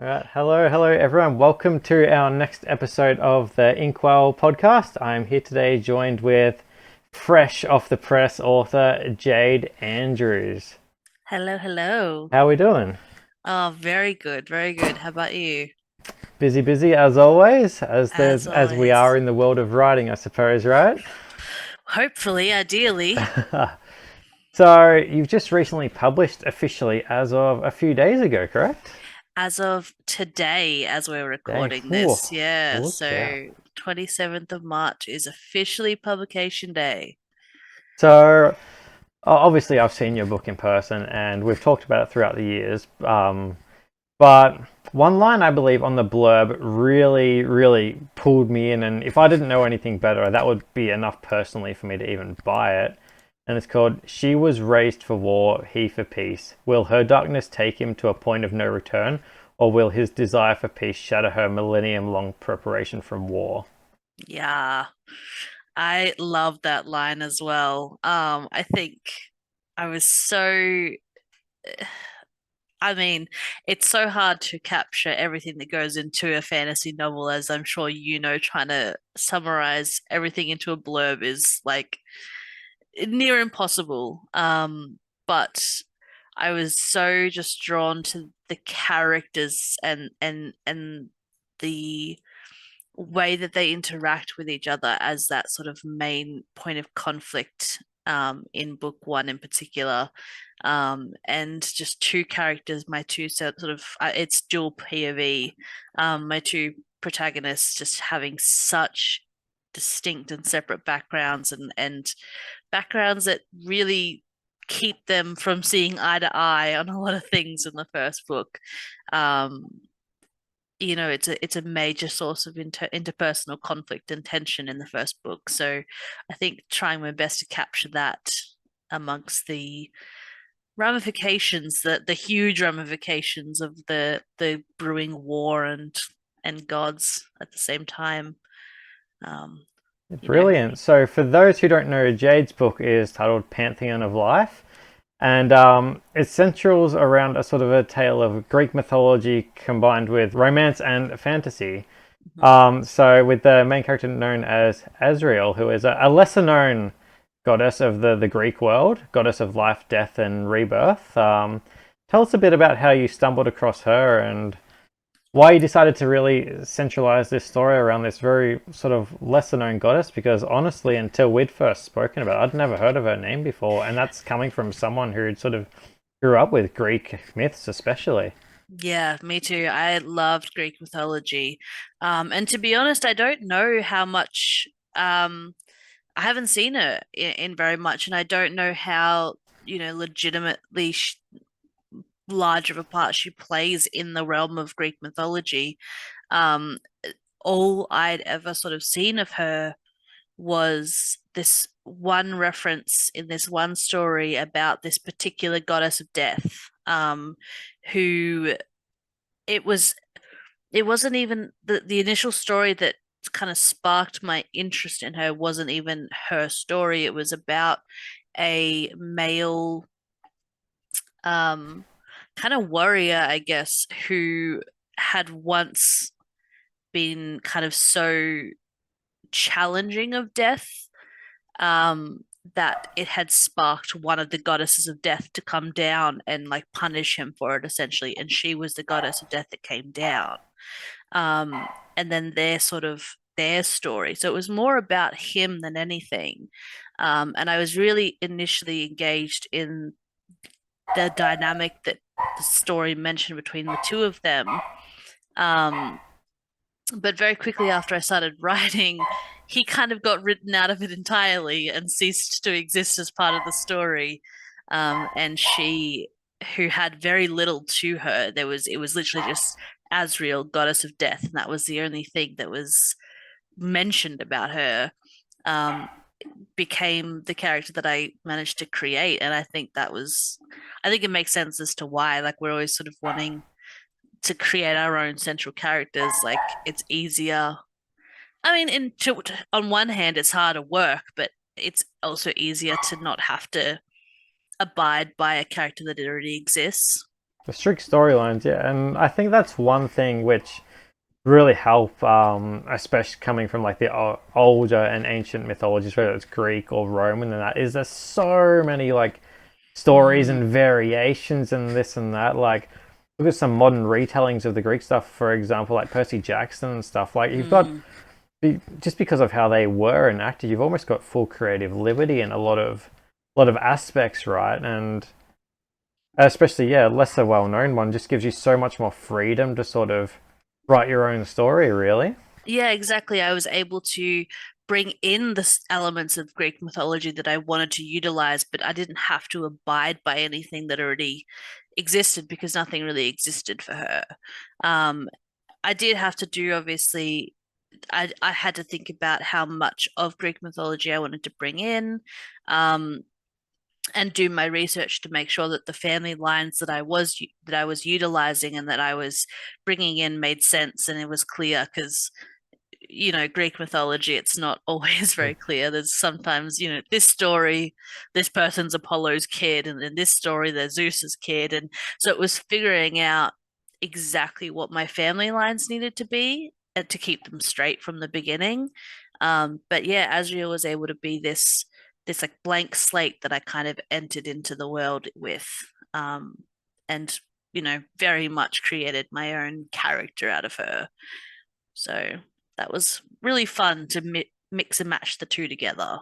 All right. Hello, everyone. Welcome to our next episode of the Inkwell podcast. I'm here today joined with fresh off the press author Jade Andrews. Hello, hello. How are we doing? Oh, very good, very good. How about you? Busy as always, As as we are always. in the world of writing, I suppose, right? Hopefully, ideally, So you've just recently published officially as of a few days ago, correct? as of today, as we're Day. recording Ooh, this. Yeah, look out. so 27th of March is officially publication day. So obviously I've seen your book in person and we've talked about it throughout the years. But one line I believe on the blurb really pulled me in, and if I didn't know anything better, that would be enough personally for me to even buy it. And it's called "She was raised for war, he for peace. Will her darkness take him to a point of no return, or will his desire for peace shatter her millennium-long preparation from war?" Yeah, I love that line as well. I think I was so I mean, it's so hard to capture everything that goes into a fantasy novel, as I'm sure you know, trying to summarize everything into a blurb is like near impossible. But I was so just drawn to the characters and the way that they interact with each other as that sort of main point of conflict in book one in particular. And just two characters, my two sort of it's dual POV, my two protagonists just having such distinct and separate backgrounds and backgrounds that really keep them from seeing eye to eye on a lot of things in the first book. Um, it's a major source of interpersonal conflict and tension in the first book. So I think trying my best to capture that amongst the ramifications, the huge ramifications of the brewing war and gods at the same time. Um, you know, Brilliant. So, for those who don't know, Jade's book is titled Pantheon of Life, and it centers around a sort of a tale of Greek mythology combined with romance and fantasy. mhm. So, with the main character known as Azrael, who is a lesser known goddess of the Greek world, goddess of life, death, and rebirth. Tell us a bit about how you stumbled across her and why you decided to really centralize this story around this very sort of lesser known goddess, because honestly, until we'd first spoken about it, I'd never heard of her name before, and that's coming from someone who sort of grew up with Greek myths especially. Yeah, me too. I loved Greek mythology. And to be honest, I don't know how much I haven't seen her in very much, and I don't know how, legitimately large of a part she plays in the realm of Greek mythology. Um, all I'd ever sort of seen of her was this one reference in this one story about this particular goddess of death, who it was it wasn't even the initial story that kind of sparked my interest in her wasn't even her story. It was about a male um kind of warrior, I guess, who had once been kind of so challenging of death um that it had sparked one of the goddesses of death to come down and like punish him for it essentially, and she was the goddess of death that came down. And then their story. So it was more about him than anything. And I was really initially engaged in the dynamic that the story mentioned between the two of them. Um, but very quickly after I started writing, he kind of got written out of it entirely and ceased to exist as part of the story. And she, who had very little to her, it was literally just Asriel, goddess of death, and that was the only thing that was mentioned about her. Um, became the character that I managed to create, and I think it makes sense as to why. Like we're always sort of wanting to create our own central characters. Like it's easier. I mean, on one hand, it's harder work, but it's also easier to not have to abide by a character that already exists. The strict storylines, yeah, and I think that's one thing which really help, especially coming from like the older and ancient mythologies, whether it's Greek or Roman, and that is there's so many like stories Mm, and variations and this and that. Like, look at some modern retellings of the Greek stuff, for example, like Percy Jackson and stuff. Like, you've got mm. just because of how they were enacted, you've almost got full creative liberty in a lot of aspects, right? And especially, yeah, lesser well known one just gives you so much more freedom to sort of write your own story, really. Yeah, exactly. I was able to bring in the elements of Greek mythology that I wanted to utilize, but I didn't have to abide by anything that already existed because nothing really existed for her. Um, I did have to do, obviously, I had to think about how much of Greek mythology I wanted to bring in, um, and do my research to make sure that the family lines that I was utilizing and that I was bringing in made sense and it was clear because Greek mythology, it's not always very clear. There's sometimes, this story, this person's Apollo's kid, and in this story, they're Zeus's kid. And so it was figuring out exactly what my family lines needed to be and to keep them straight from the beginning. But yeah, Azriel was able to be this like blank slate that I kind of entered into the world with, and very much created my own character out of her. So that was really fun to mix and match the two together.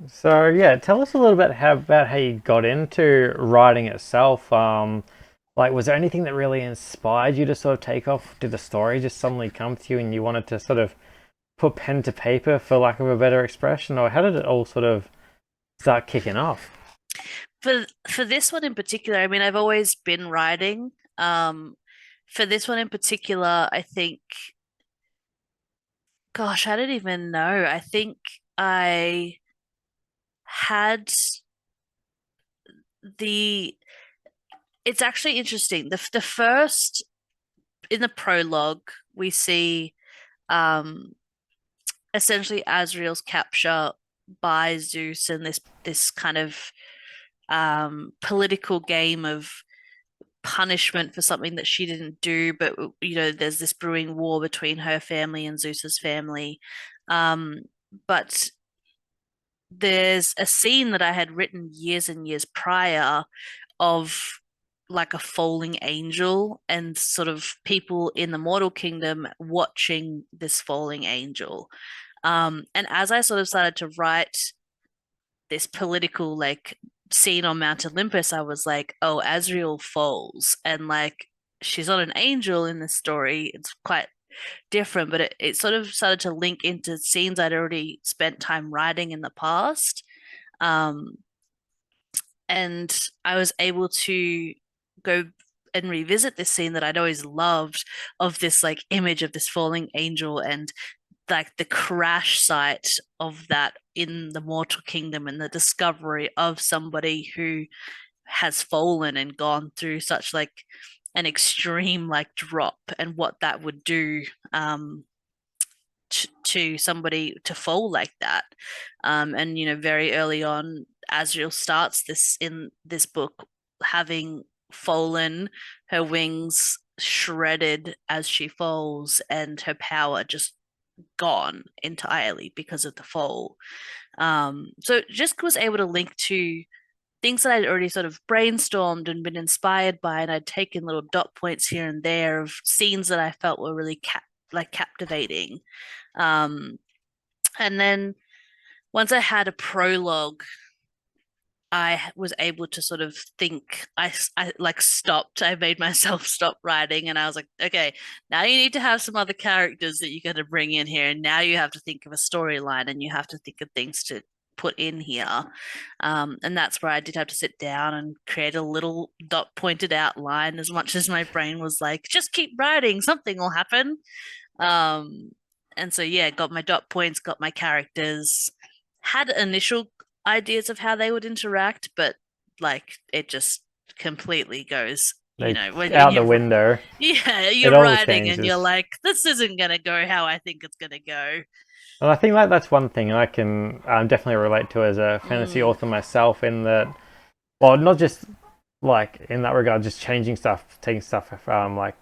So yeah, tell us a little bit about how you got into writing itself. Like, was there anything that really inspired you to sort of take off? Did the story just suddenly come to you and you wanted to sort of put pen to paper, for lack of a better expression, or how did it all sort of start kicking off? For this one in particular, I mean, I've always been writing. For this one in particular, I think, gosh, I don't even know. I think I had the. It's actually interesting. The first in the prologue, we see um essentially Azriel's capture by Zeus and this kind of political game of punishment for something that she didn't do, but there's this brewing war between her family and Zeus's family. But there's a scene that I had written years and years prior of like a falling angel and sort of people in the mortal kingdom watching this falling angel. And as I sort of started to write this political like scene on Mount Olympus, I was like, oh, Azriel falls. And like she's not an angel in this story. It's quite different, but it sort of started to link into scenes I'd already spent time writing in the past. Um, and I was able to go and revisit this scene that I'd always loved of this like image of this falling angel and like the crash site of that in the mortal kingdom and the discovery of somebody who has fallen and gone through such like an extreme like drop and what that would do to somebody to fall like that. And very early on, Azriel starts this in this book having fallen, her wings shredded as she falls, and her power just gone entirely because of the fall. So just was able to link to things that I'd already sort of brainstormed and been inspired by, and I'd taken little dot points here and there of scenes that I felt were really captivating. Um, and then once I had a prologue, I was able to sort of think. I like stopped. I made myself stop writing, and I was like, okay, now you need to have some other characters that you got to bring in here, and now you have to think of a storyline, and you have to think of things to put in here. And that's where I did have to sit down and create a little dot pointed outline. As much as my brain was like, just keep writing, something will happen. Um, and so yeah, got my dot points, got my characters, had initial ideas of how they would interact, but like it just completely goes, Like, when out the you're window, yeah, it you're all writing and you're changes. like, this isn't gonna go how I think it's gonna go. And I think that's one thing I can definitely relate to as a fantasy Mm, author myself, in that, well, not just like in that regard, just changing stuff, taking stuff like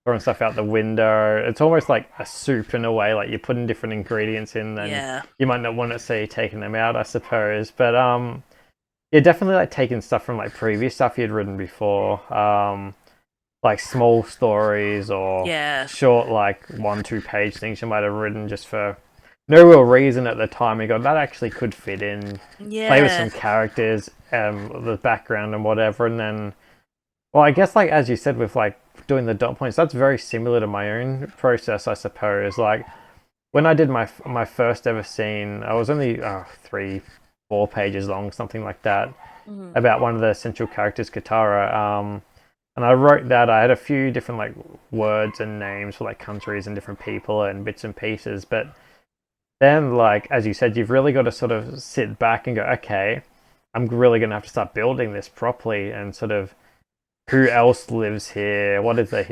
throwing stuff out the window. It's almost like a soup in a way. Like you're putting different ingredients in, and Yeah. you might not want to see taking them out, I suppose. But yeah, definitely like taking stuff from like previous stuff you'd written before, like small stories or Yeah. short like 1-2 page things you might have written just for no real reason at the time. You go, that actually could fit in, play with Yeah. some characters, the background and whatever, and then well, I guess like as you said with like doing the dot points, that's very similar to my own process, I suppose. Like when I did my first ever scene, I was only 3-4 pages long, something like that, Mhm. about one of the central characters, Katara. And I wrote that. I had a few different like words and names for like countries and different people and bits and pieces. But then, like as you said, you've really got to sort of sit back and go, okay, I'm really going to have to start building this properly and sort of who else lives here, what is their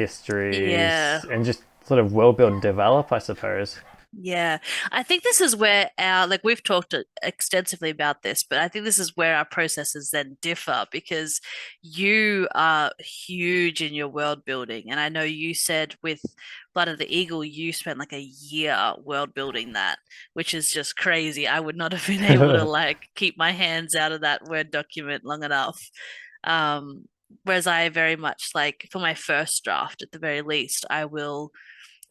Yeah. histories, and just sort of world build and develop, I suppose. Yeah, I think this is where our, like, we've talked extensively about this, but I think this is where our processes then differ because you are huge in your world building. And I know you said with Blood of the Eagle, you spent like a year world building that, which is just crazy. I would not have been able to like keep my hands out of that Word document long enough. Um, Whereas I very much like for my first draft, at the very least, I will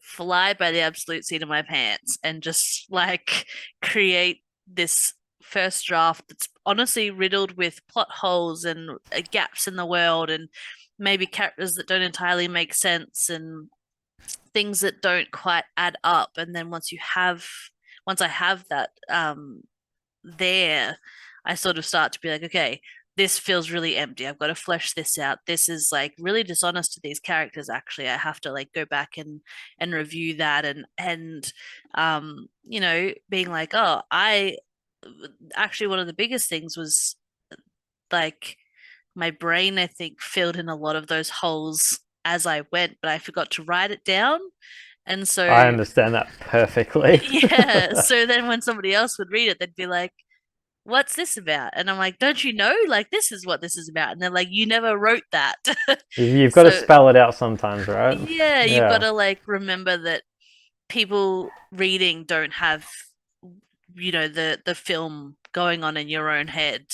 fly by the absolute seat of my pants and just like create this first draft that's honestly riddled with plot holes and gaps in the world and maybe characters that don't entirely make sense and things that don't quite add up. And then once I have that there, I sort of start to be like, okay, this feels really empty. I've got to flesh this out. This is like really dishonest to these characters. Actually, I have to like go back and review that and being like, oh, I actually one of the biggest things was like my brain, I think, filled in a lot of those holes as I went, but I forgot to write it down. And I so, understand that perfectly. yeah. So then when somebody else would read it, they'd be like, what's this about? And I'm like, don't you know? Like, this is what this is about. And they're like, you never wrote that. You've got to So, spell it out sometimes, right? yeah, you've got Yeah. to like remember that people reading don't have, the film going on in your own head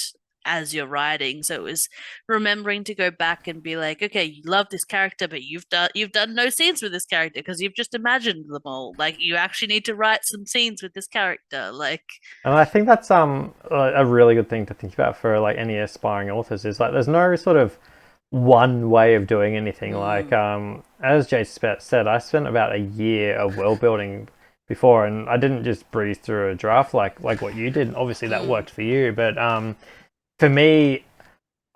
as you're writing. So it was remembering to go back and be like, okay, you love this character, but you've done no scenes with this character because you've just imagined them all. Like you actually need to write some scenes with this character. Like, And I think that's a really good thing to think about for like any aspiring authors is like there's no sort of one way of doing anything. Like mm, as Jay said, I spent about a year of world building before, and I didn't just breeze through a draft like what you did. Obviously, that mm, worked for you, but for me,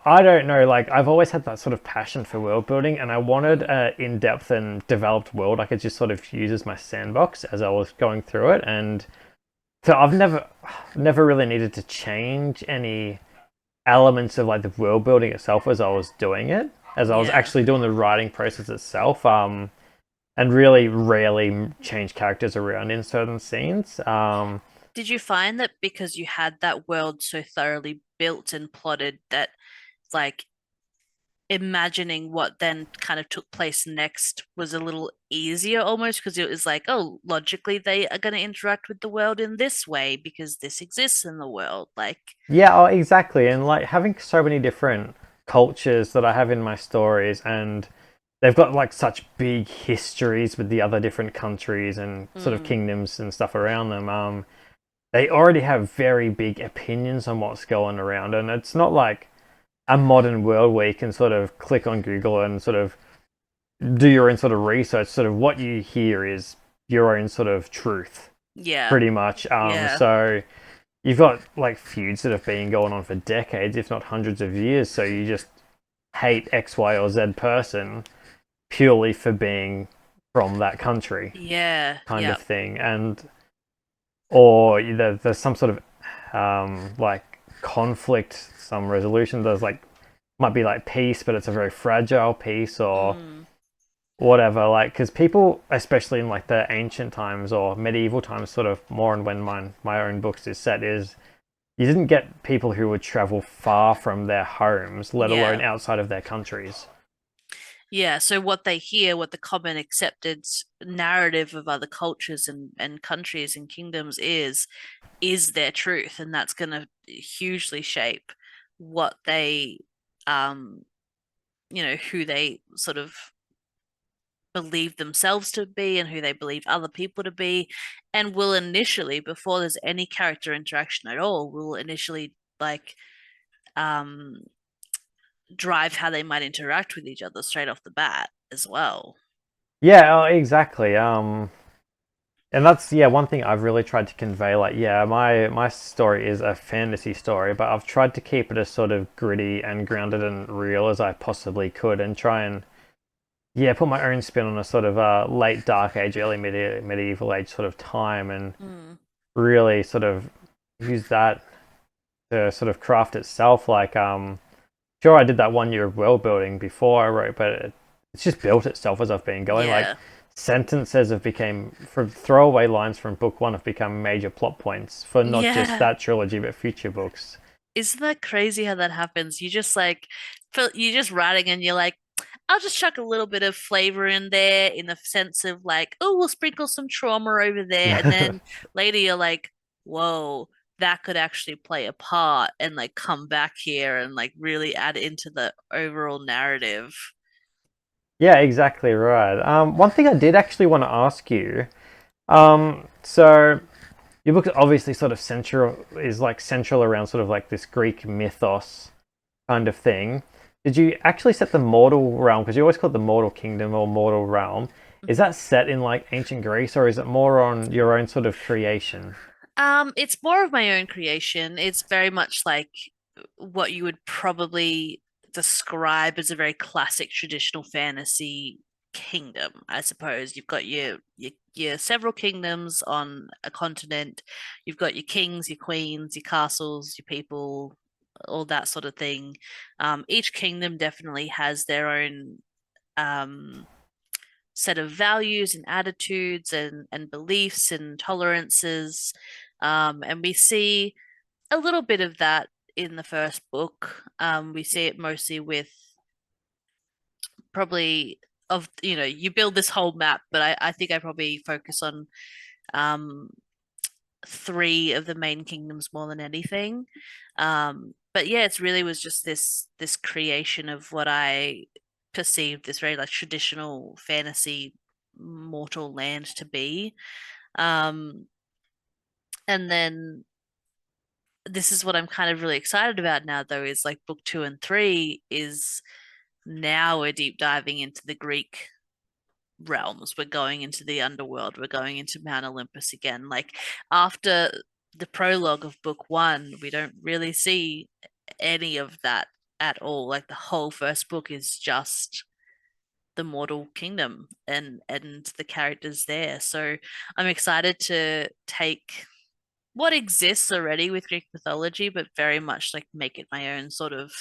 I don't know. Like I've always had that sort of passion for world building, and I wanted mm, an in-depth and developed world I could just sort of use as my sandbox as I was going through it, and so I've never really needed to change any elements of like the world building itself as I was doing it, as I was yeah. actually doing the writing process itself. And really rarely change characters around in certain scenes. Did you find that because you had that world so thoroughly built and plotted that like imagining what then kind of took place next was a little easier almost because it was like, oh, logically they are going to interact with the world in this way because this exists in the world. Like, Yeah, oh, exactly. And like having so many different cultures that I have in my stories, and they've got like such big histories with the other different countries and sort of mm, kingdoms and stuff around them. They already have very big opinions on what's going around, and it's not like a modern world where you can sort of click on Google and sort of do your own sort of research. Sort of what you hear is your own sort of truth, yeah, pretty much. yeah, So you've got like feuds that have been going on for decades, if not hundreds of years. So you just hate X, Y, or Z person purely for being from that country, yeah, kind yeah, of thing, and or there's some sort of like conflict, some resolution. There's like might be like peace, but it's a very fragile peace, or mm, whatever. Like because people, especially in like the ancient times or medieval times, sort of more, and when my own books is set is you didn't get people who would travel far from their homes, let alone Yeah. outside of their countries. Yeah, so what they hear, what the common accepted narrative of other cultures and countries and kingdoms is their truth, and that's going to hugely shape what they, um, who they sort of believe themselves to be and who they believe other people to be, and will initially, before there's any character interaction at all, will initially like um drive how they might interact with each other straight off the bat as well. Yeah, exactly. And that's yeah one thing I've really tried to convey. Like, yeah, my story is a fantasy story, but I've tried to keep it as sort of gritty and grounded and real as I possibly could, and try and yeah put my own spin on a sort of late Dark Age, early medieval age sort of time, and Mm. really sort of use that to sort of craft itself. Like, sure, I did that 1 year of world building before I wrote, but it's just built itself as I've been going. Like, Yeah. sentences have become from throwaway lines from book one have become major plot points for not just Yeah. that trilogy but future books. Isn't that crazy how that happens? You just like you're just writing and you're like, I'll just chuck a little bit of flavor in there in the sense of like, oh, we'll sprinkle some trauma over there. And then later you're like, whoa, that could actually play a part and like come back here and like really add into the overall narrative. Yeah, exactly right. One thing I did actually want to ask you. So your book obviously sort of central is like central around sort of like this Greek mythos kind of thing. Did you actually set the mortal realm? Because you always call it the mortal kingdom or mortal realm. Is Mhm. that set in like ancient Greece, or is it more on your own sort of creation? It's more of my own creation. It's very much like what you would probably describe as a very classic traditional fantasy kingdom, I suppose. You've got your several kingdoms on a continent. You've got your kings, your queens, your castles, your people, all that sort of thing. Each kingdom definitely has their own um, set of values and attitudes and beliefs and tolerances. And we see a little bit of that in the first book. We see it mostly with probably of you build this whole map, but I think I probably focus on um, three of the main kingdoms more than anything. But yeah, it's really was just this creation of what I perceived this very like traditional fantasy mortal land to be. Um, and then this is what I'm kind of really excited about now, though, is like book two and three is now we're deep diving into the Greek realms. We're going into the underworld. We're going into Mount Olympus again. Like after the prologue of book one, we don't really see any of that at all. Like the whole first book is just the mortal kingdom and the characters there. So I'm excited to take what exists already with Greek mythology, but very much like make it my own sort of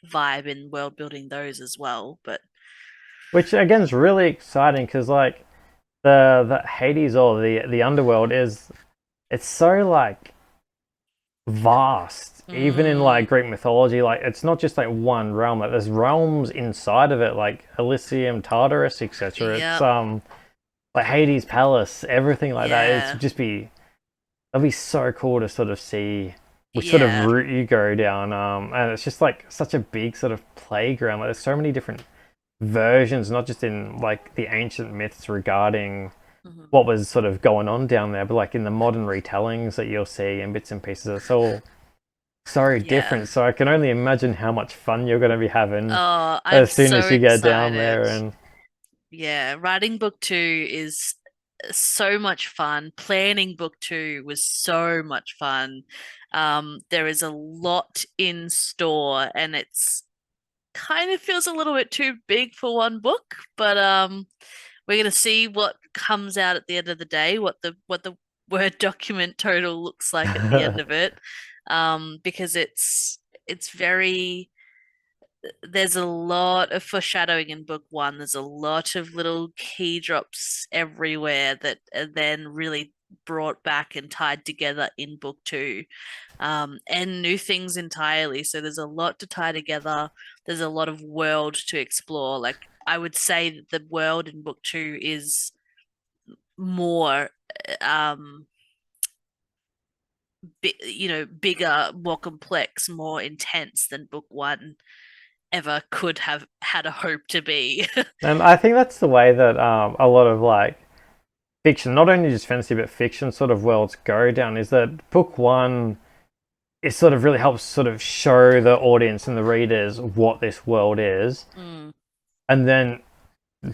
vibe in world building those as well. But Which again is really exciting because like the Hades or the underworld is it's so like vast. Even in mm, like Greek mythology, like it's not just like one realm. Like there's realms inside of it, like Elysium, Tartarus, etc. It's yep, like Hades Palace, everything like that. It's yeah, just be that'd be so cool to sort of see which sort of yeah, route you go down. And it's just like such a big sort of playground. Like there's so many different versions, not just in like the ancient myths regarding mhm, what was sort of going on down there, but like in the modern retellings that you'll see and bits and pieces. It's all so yeah. different. So I can only imagine how much fun you're going to be having Oh, I'm as soon as so you get down excited. there. And Yeah, writing book two is so much fun. Planning book two was so much fun. There is a lot in store, and it's kind of feels a little bit too big for one book, but we're gonna see what comes out at the end of the day, what the Word document total looks like at the end of it. Because it's very there's a lot of foreshadowing in book one. There's a lot of little key drops everywhere that are then really brought back and tied together in book two, and new things entirely. So there's a lot to tie together. There's a lot of world to explore. Like I would say that the world in book two is more, um, bigger, more complex, more intense than book one ever could have had a hope to be. And I think that's the way that a lot of like fiction, not only just fantasy but fiction sort of worlds go down, is that book one it sort of really helps sort of show the audience and the readers what this world is, Mm, and then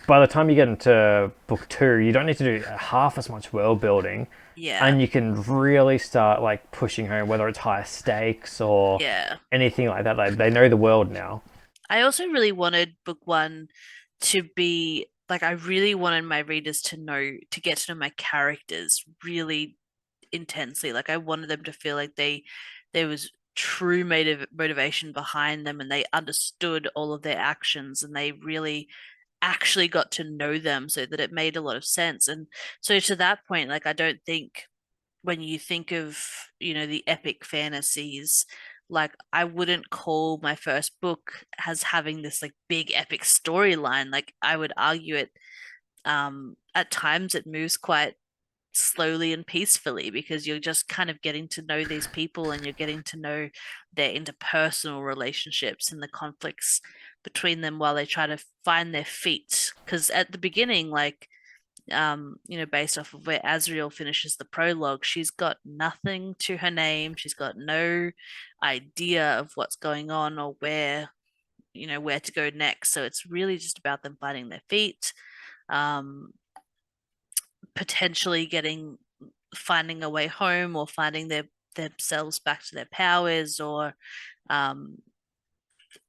by the time you get into book two, you don't need to do half as much world building, yeah, and you can really start like pushing home whether it's higher stakes or yeah. anything like that. Like they know the world now. I also really wanted book one to be like, I really wanted my readers to get to know my characters really intensely. Like I wanted them to feel like there was true motivation behind them, and they understood all of their actions, and they really actually got to know them, so that it made a lot of sense. And so to that point, like I don't think, when you think of, the epic fantasies, like I wouldn't call my first book as having this like big epic storyline. Like I would argue it, at times it moves quite slowly and peacefully, because you're just kind of getting to know these people, and you're getting to know their interpersonal relationships and the conflicts between them while they try to find their feet. Because at the beginning, like, based off of where Azriel finishes the prologue, she's got nothing to her name. She's got no idea of what's going on, or where to go next. So it's really just about them finding their feet, um, potentially finding a way home, or finding themselves back to their powers, or um,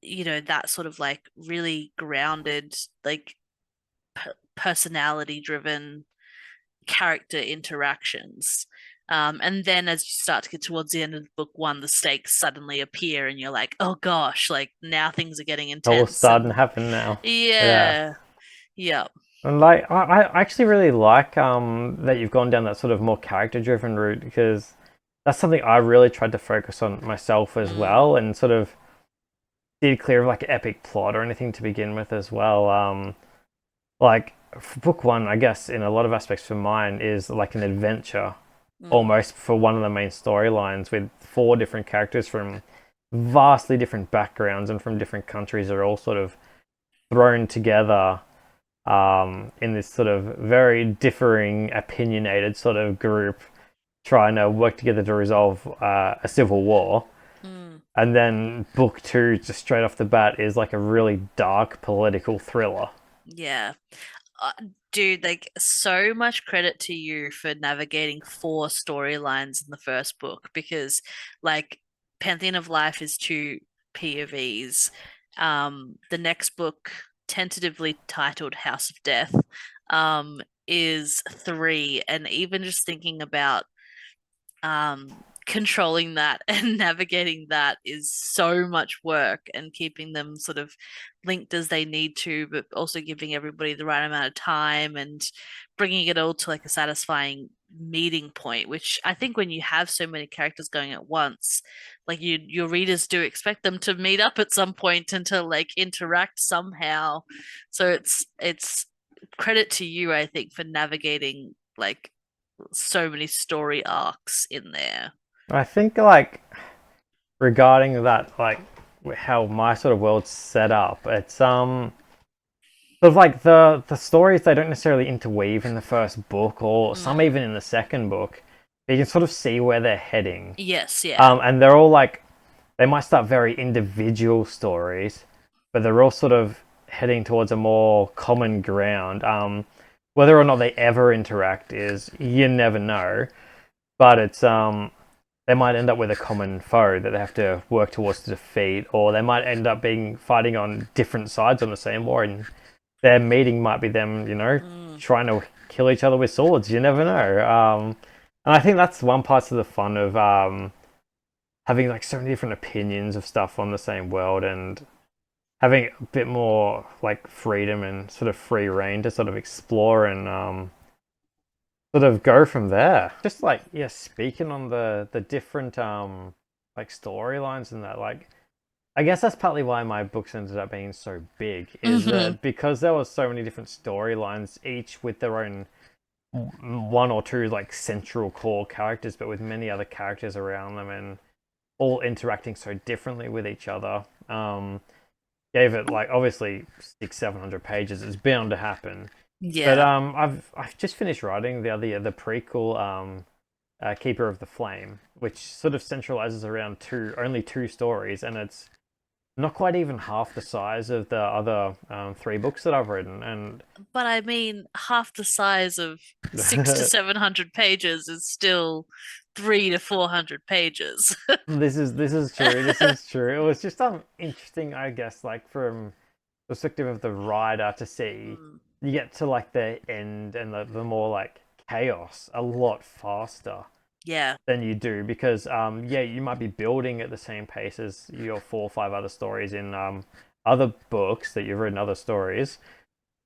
that sort of like really grounded, like personality driven character interactions. And then as you start to get towards the end of book one, the stakes suddenly appear, and you're like, oh gosh, like now things are getting All intense. starting to And happen now. Yeah. yeah, yeah, And like I actually really like that you've gone down that sort of more character driven route because that's something I really tried to focus on myself as mm, well and sort of steered clear of like epic plot or anything to begin with as well. Like for book one, I guess in a lot of aspects for mine is like an adventure mm, almost for one of the main storylines with four different characters from vastly different backgrounds and from different countries are all sort of thrown together in this sort of very differing, opinionated sort of group trying to work together to resolve a civil war. mm, And then book two, just straight off the bat, is like a really dark political thriller. yeah. uh, Dude, like so much credit to you for navigating four storylines in the first book, because like Pantheon of Life is two POVs. The next book, tentatively titled House of Death, is three. And even just thinking about controlling that and navigating that is so much work, and keeping them sort of linked as they need to, but also giving everybody the right amount of time, and bringing it all to like a satisfying meeting point, which I think when you have so many characters going at once, like your readers do expect them to meet up at some point and to like interact somehow. So it's credit to you, I think, for navigating like so many story arcs in there. I think like regarding that, like how my sort of world's set up, it's sort of like the stories they don't necessarily interweave in the first book or some Mm. even in the second book. You can sort of see where they're heading. Yes, yeah. And they're all like they might start very individual stories, but they're all sort of heading towards a more common ground. Whether or not they ever interact is you never know, but it's they might end up with a common foe that they have to work towards to defeat, or they might end up being fighting on different sides on the same war, and their meeting might be them, Mm. trying to kill each other with swords. You never know. And I think that's one part of the fun of having like so many different opinions of stuff on the same world and having a bit more like freedom and sort of free reign to sort of explore and sort of go from there. Just like, yeah, speaking on the different like storylines and that, like I guess that's partly why my books ended up being so big, is Hmm. that because there was so many different storylines, each with their own one or two like central core characters, but with many other characters around them and all interacting so differently with each other. Gave it like obviously 600-700 pages. It's bound to happen. But Yeah. I've just finished writing the other the prequel Keeper of the Flame, which sort of centralizes around only two stories, and it's not quite even half the size of the other three books that I've written. And But I mean, half the size of 600 to 700 pages is still 300 to 400 pages. this is true. This is true. It was just interesting, I guess, like from the perspective of the writer to see Mm, you get to like the end and the more like chaos a lot faster yeah. than you do because yeah, you might be building at the same pace as your 4 or 5 other stories in other books that you've written other stories.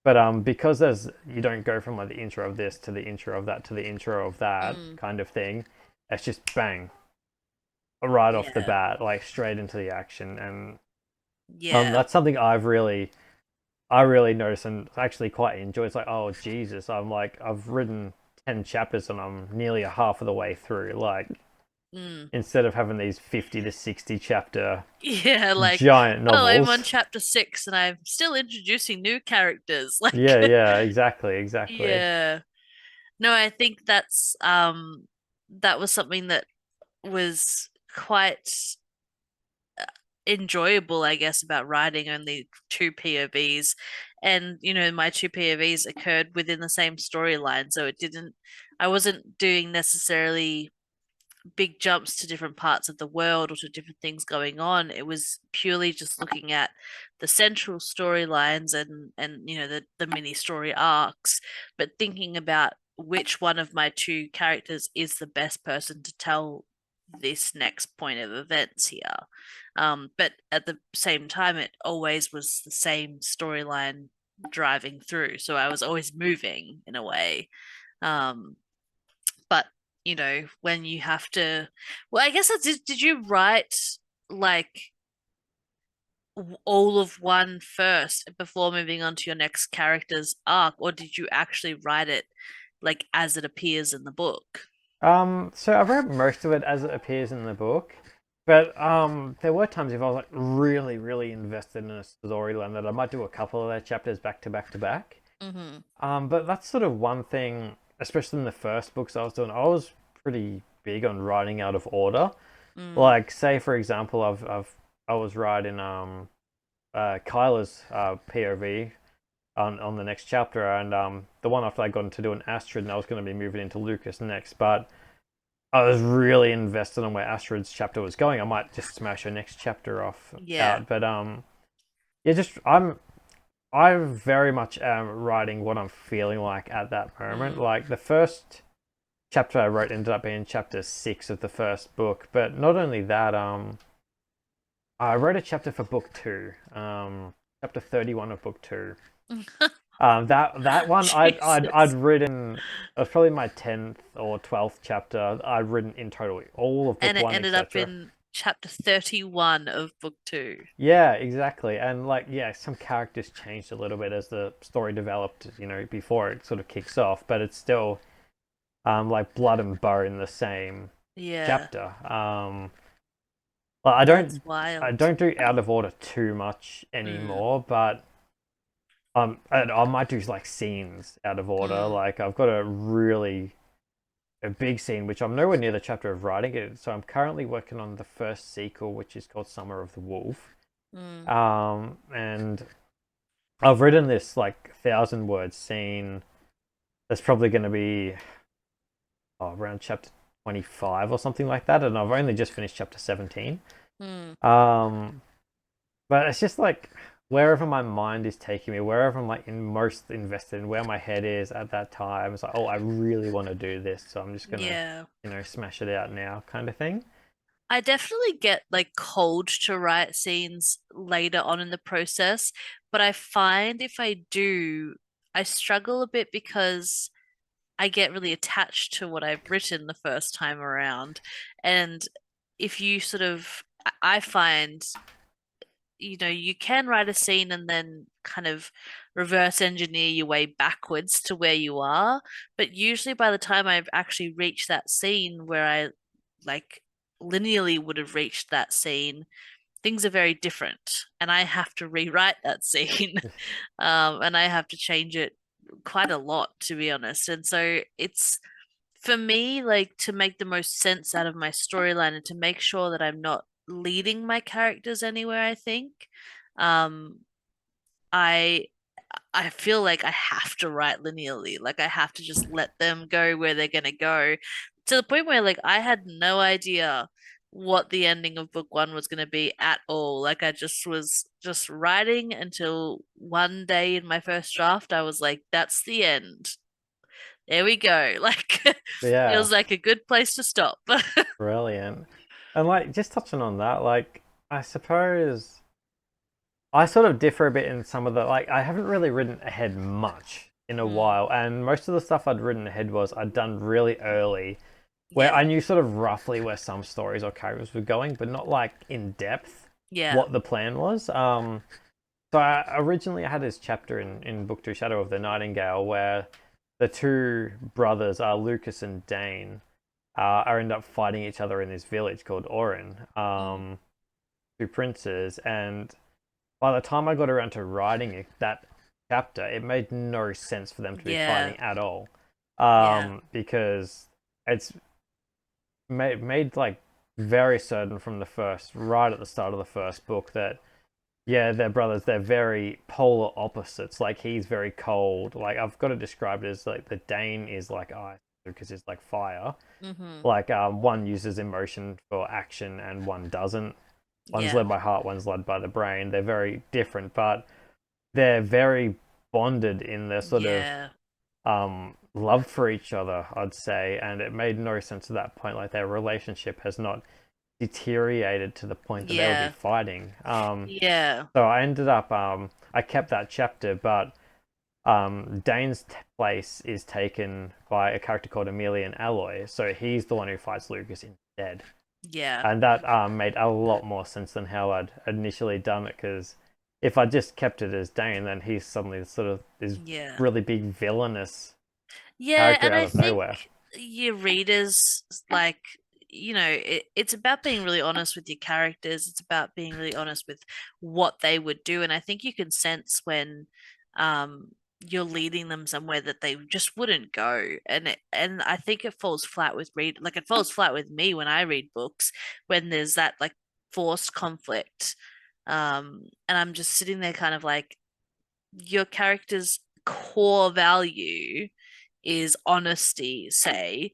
But because there's you don't go from like the intro of this to the intro of that to the intro of that Mm, kind of thing. It's just bang right off the yeah. bat, like straight into the action, and Yeah. that's something I really noticed and actually quite enjoy. It's like, oh Jesus, I'm like I've written 10 chapters and I'm nearly a half of the way through. Like Mm. instead of having these 50 to 60 chapter Yeah, like, giant oh, I'm on novels. chapter 6 and I'm still introducing new characters. Like, Yeah, yeah, exactly, exactly. yeah. No, I think that was something that was quite enjoyable, I guess, about writing only two POVs. And, my two POVs occurred within the same storyline. So I wasn't doing necessarily big jumps to different parts of the world or to different things going on. It was purely just looking at the central storylines and the mini story arcs, but thinking about which one of my two characters is the best person to tell this next point of events here. But at the same time, it always was the same storyline driving through. So I was always moving in a way. Um, but when you have to, well, I guess did you write like all of one first before moving on to your next character's arc, or did you actually write it like as it appears in the book? So I wrote most of it as it appears in the book, but there were times if I was like really, really invested in a storyline that I might do a couple of their chapters back to back to back. Mm-hmm. But that's sort of one thing, especially in the first books I was doing. I was pretty big on writing out of order. Mm. Like, say for example, I was writing Kyla's POV on the next chapter, and the one after I got into doing Astrid, and I was going to be moving into Lucas next, but I was really invested on where Astrid's chapter was going. I might just smash her next chapter off Yeah. out, but yeah, just I very much am writing what I'm feeling like at that moment. Mm. Like the first chapter I wrote ended up being chapter 6 of the first book, but not only that, I wrote a chapter for book two, chapter 31 of book two. That one I'd Jesus. written. It was probably my 10th or 12th chapter. I'd written in total all of And book it one, ended up etc. in chapter 31 of book two. Yeah, exactly. And like, yeah, some characters changed a little bit as the story developed. Before it sort of kicks off, but it's still like blood and bone the same Yeah, chapter. Like that's I wild. don't do out of order too much Mm. anymore, but I might do like scenes out of order. Mm. Like I've got a big scene which I'm nowhere near the chapter of writing it, so I'm currently working on the first sequel, which is called Summer of the Wolf. Mm. And I've written this like 1,000 word scene that's probably going to be around chapter 25 or something like that, and I've only just finished chapter 17. Mm. Um, but it's just like wherever my mind is taking me, wherever I'm like most invested in, where my head is at that time, it's like, oh, I really want to do this, so I'm just gonna, Yeah. smash it out now, kind of thing. I definitely get like cold to write scenes later on in the process, but I find if I do, I struggle a bit because I get really attached to what I've written the first time around. And if you sort of, I find, you can write a scene and then kind of reverse engineer your way backwards to where you are. But usually by the time I've actually reached that scene where I like linearly would have reached that scene, things are very different. And I have to rewrite that scene. And I have to change it quite a lot, to be honest. And so it's for me, like to make the most sense out of my storyline and to make sure that I'm not leading my characters anywhere, I think. Um, I I feel like I have to write linearly. Like I have to just let them go where they're gonna go. To the point where like I had no idea what the ending of book one was gonna be at all. Like I just was just writing until one day in my first draft, I was like, that's the end. There we go. Like Yeah, feels like a good place to stop. brilliant. And like just touching on that, like I suppose I sort of differ a bit in some of the like I haven't really written ahead much in a Mm, while, and most of the stuff I'd written ahead was I'd done really early, where yeah. I knew sort of roughly where some stories or characters were going, but not like in depth Yeah. what the plan was. Originally I had this chapter in book two, Shadow of the Nightingale, where the two brothers are Lucas and Dane are end up fighting each other in this village called Orin, Mm, two princes, and by the time I got around to writing that chapter, it made no sense for them to be yeah. fighting at all, Yeah. because it's made like very certain from the first, right at the start of the first book, that yeah, they're brothers. They're very polar opposites. Like he's very cold. Like I've got to describe it as like the Dane is like ice because it's like fire. Mm-hmm. Like one uses emotion for action and one doesn't. One's Yeah. led by heart, one's led by the brain. They're very different, but they're very bonded in their sort of Yeah. love for each other, I'd say. And it made no sense at that point. Like their relationship has not deteriorated to the point that they would be Yeah. fighting. Yeah. So I ended up, I kept that chapter, but Dane's place is taken by a character called Emelian Alloy. So he's the one who fights Lucas instead. Yeah. And that made a lot more sense than how I'd initially done it. Because if I just kept it as Dane, then he's suddenly sort of this Yeah. really big villainous Yeah, character and out I of think nowhere. your readers like it's about being really honest with your characters. It's about being really honest with what they would do, and I think you can sense when um you're leading them somewhere that they just wouldn't go. And I think it falls flat with it falls flat with me when I read books when there's that like forced conflict. And I'm just sitting there kind of like your character's core value is honesty, say,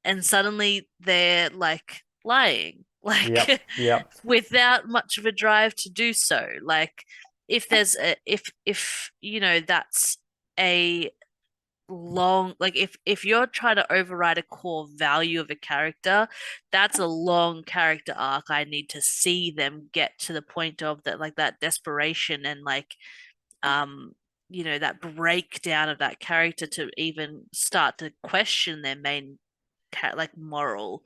and suddenly they're like lying, Yep, like yep. without much of a drive to do so. Like if that's a long, if you're trying to override a core value of a character, that's a long character arc. I need to see them get to the point of that, like that desperation and like um that breakdown of that character to even start to question their main like moral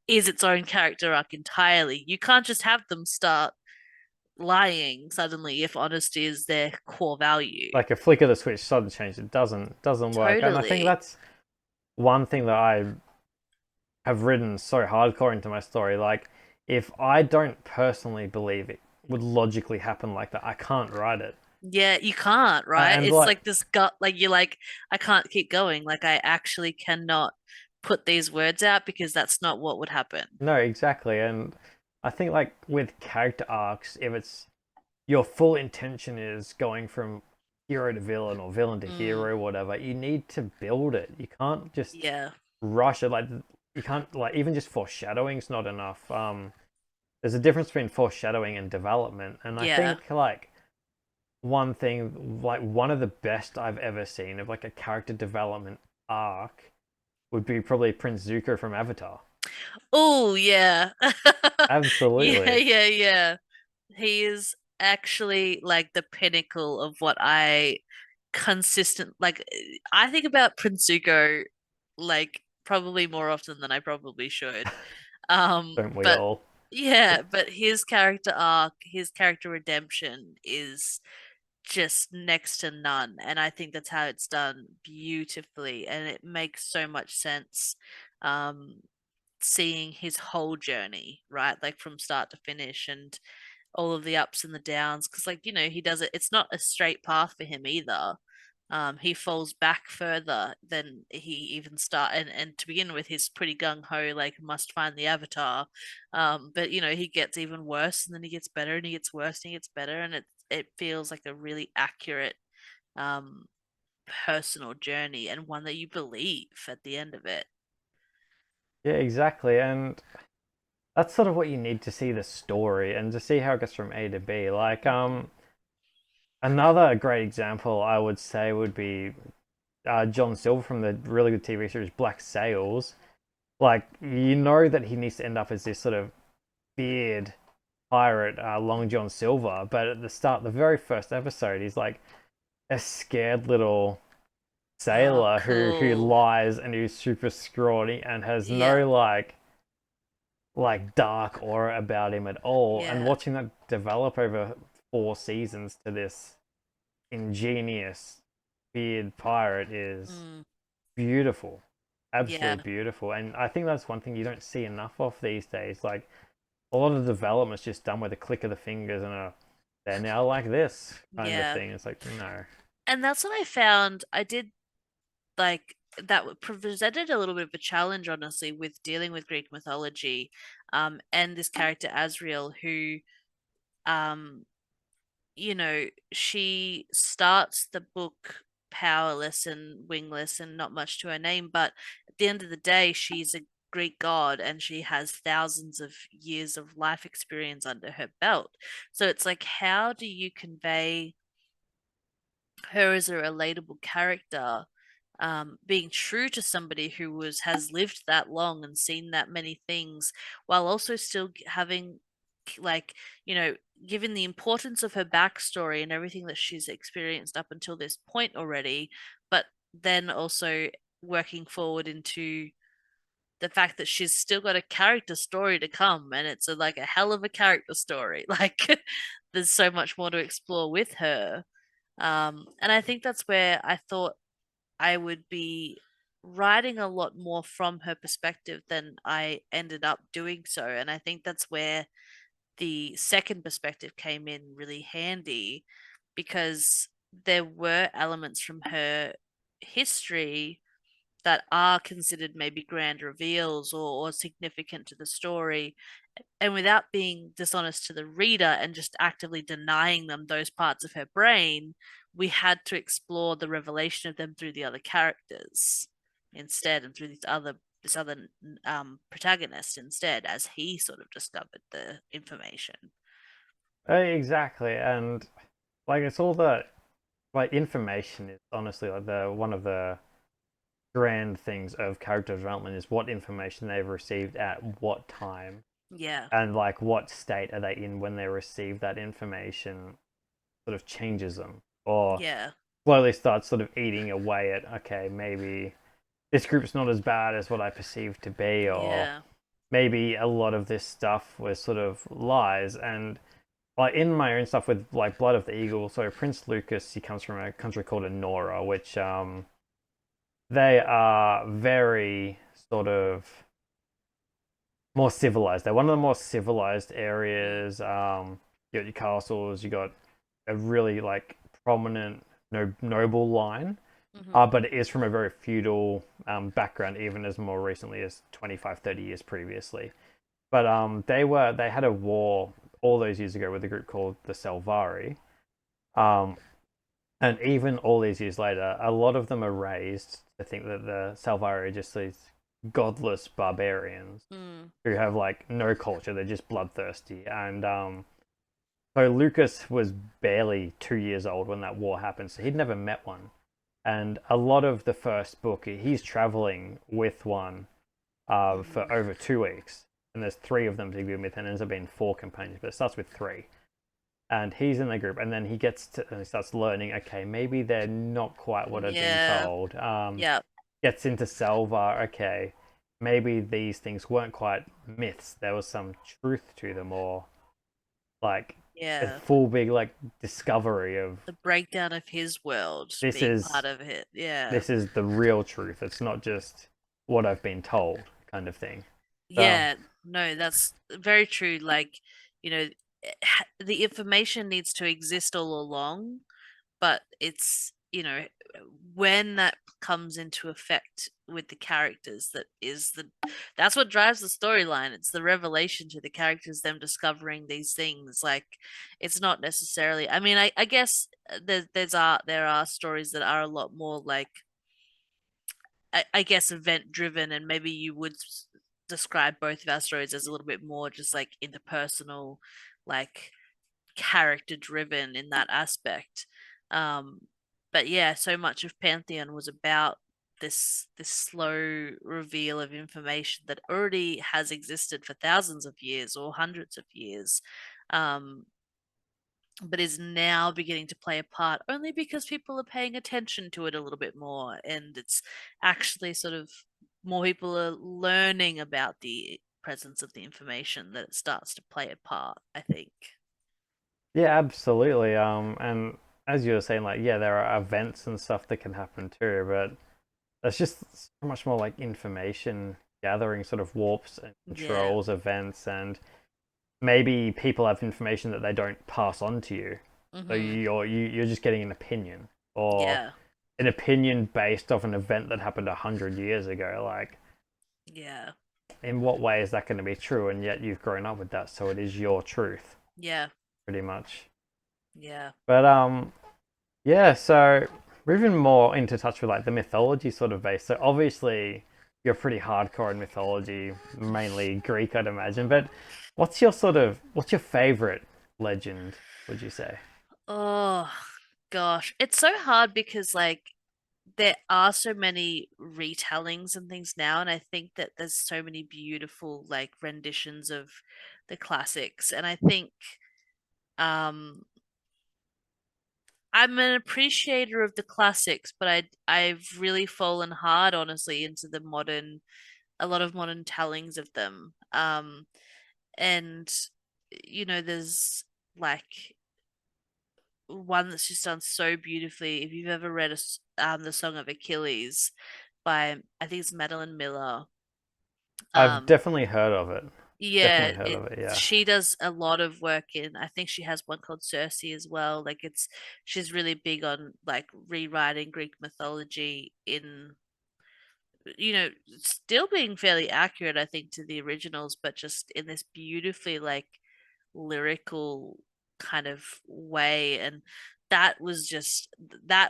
is its own character arc entirely. You can't just have them start lying suddenly if honesty is their core value. Like a flick of the switch, sudden change. It doesn't work. And I think Totally. that's one thing that I have written so hardcore into my story. Like, if I don't personally believe it would logically happen like that, I can't write it. Yeah, you can't, right? And It's like, like this gut, like you're like, I can't keep going. Like I actually cannot put these words out because that's not what would happen. no, exactly. And I think like with character arcs, if it's your full intention is going from hero to villain or villain to Mm, hero, whatever, you need to build it. You can't just yeah. rush it. Like you can't like even just foreshadowing's not enough. There's a difference between foreshadowing and development, and I Yeah. think like one thing, like one of the best I've ever seen of like a character development arc would be probably Prince Zuko from Avatar. Oh, yeah. Yeah, Absolutely. yeah, yeah. He is actually like the pinnacle of what I consistent like I think about Prince Zuko like probably more often than I probably should. Don't we But all? yeah, but his character arc, his character redemption is just next to none. And I think that's how it's done beautifully. And it makes so much sense. Um, Seeing his whole journey, right? Like from start to finish and all of the ups and the downs. Because, like, he does it, it's not a straight path for him either. He falls back further than he even and to begin with, he's pretty gung ho, like must find the avatar. But he gets even worse, and then he gets better, and he gets worse, and he gets better, and it feels like a really accurate, um, personal journey and one that you believe at the end of it. Yeah, exactly. And that's sort of what you need to see the story and to see how it gets from A to B. Like, another great example I would say would be John Silver from the really good TV series Black Sails. Like, you know that he needs to end up as this sort of beard pirate, Long John Silver, but at the start, the very first episode, he's like a scared little Oh, sailor who cool. lies and who's super scrawny and has Yeah, no like dark aura about him at all. And yeah. watching that develop over 4 seasons to this ingenious beard pirate is Mm, beautiful, yeah, absolutely beautiful. And I think that's one thing you don't see enough of these days. Like, a lot of the development's just done with a click of the fingers and they're now like this kind of yeah. thing. It's like, no. And that's what I found. I did like that presented a little bit of a challenge, honestly, with dealing with Greek mythology, and this character Asriel, who, um, she starts the book powerless and wingless and not much to her name, but at the end of the day, she's a Greek god and she has thousands of years of life experience under her belt. So it's like, how do you convey her as a relatable character, being true to somebody who has lived that long and seen that many things, while also still having, like, you know given the importance of her backstory and everything that she's experienced up until this point already, but then also working forward into the fact that she's still got a character story to come, and it's like a hell of a character story. Like, there's so much more to explore with her. And I think that's where I thought I would be writing a lot more from her perspective than I ended up doing so. And I think that's where the second perspective came in really handy, because there were elements from her history that are considered maybe grand reveals, or significant to the story. And without being dishonest to the reader and just actively denying them those parts of her brain, we had to explore the revelation of them through the other characters instead, and through this other, protagonist instead, as he sort of discovered the information. Exactly. And like, it's all that, like, information is honestly like the one of the grand things of character development is what information they've received at what time Yeah, and like what state are they in when they receive that information sort of changes them or yeah, slowly starts sort of eating away at, okay, maybe this group's not as bad as what I perceived to be, or yeah. maybe a lot of this stuff was sort of lies. And like in my own stuff with like Blood of the Eagle, so Prince Lucas, he comes from a country called Anora, which they are very sort of more civilized. They're one of the more civilized Mm, areas. You got your castles, you got a really like prominent noble line, hmm. but it is from a very feudal background, even as more recently as 25, 30 years previously. But they had a war all those years ago with a group called the Selvari. Um, and even all these years later, a lot of them are raised to think that the Selvari are just these godless barbarians Mm, who have like no culture. They're just bloodthirsty. And so Lucas was barely 2 years old when that war happened, so he'd never met one. And a lot of the first book, he's traveling with one for hmm. over 2 weeks. And there's three of them to begin with, and ends up being four companions, but it starts with three. And he's in the group, and then he starts learning, okay, maybe they're not quite what I've been Yeah, told. yeah. gets into Selva, okay, maybe these things weren't quite myths. There was some truth to them, or like a Yeah. full big like discovery of The breakdown of his world this being is part of it. Yeah. this is the real truth. It's not just what I've been told, kind of thing. So Yeah, no, that's very true. Like, you know, the information needs to exist all along, but it's, when that comes into effect with the characters, that's what drives the storyline. It's the revelation to the characters, them discovering these things. Like, it's not necessarily, I mean, I guess there are stories that are a lot more like, I guess, event driven, and maybe you would describe both of our stories as a little bit more just like interpersonal, like character driven in that aspect. Um, but yeah, so much of Pantheon was about this slow reveal of information that already has existed for thousands of years or hundreds of years. Um, but is now beginning to play a part only because people are paying attention to it a little bit more, and it's actually sort of more people are learning about the presence of the information that it starts to play a part, I think. yeah, absolutely. And as you were saying, like yeah, there are events and stuff that can happen too, but there's just so much more like information gathering, sort of warps and Yeah. controls, events, and maybe people have information that they don't pass on to you. So Mm-hmm. you're just getting an opinion or Yeah. an opinion based off an event that happened 100 years ago. Like, Yeah. in what way is that going to be true? And yet you've grown up with that, so it is your truth, Yeah. pretty much. Yeah. But yeah. So we're even more into touch with like the mythology sort of base. So obviously you're pretty hardcore in mythology, mainly Greek, I'd imagine. But what's your favorite legend? Would you say? Oh gosh, it's so hard because like there are so many retellings and things now, and I think that there's so many beautiful like renditions of the classics, and I think um I'm an appreciator of the classics, but I've really fallen hard, honestly, into a lot of modern tellings of them. And there's like one that's just done so beautifully. If you've ever read the Song of Achilles by, I think it's Madeline Miller. I've Um, definitely heard of it. yeah, Definitely heard it of it. Yeah. she does a lot of work in. I think she has one called Circe as well. Like she's really big on like rewriting Greek mythology in, still being fairly accurate, I think, to the originals, but just in this beautifully like lyrical kind of way. And that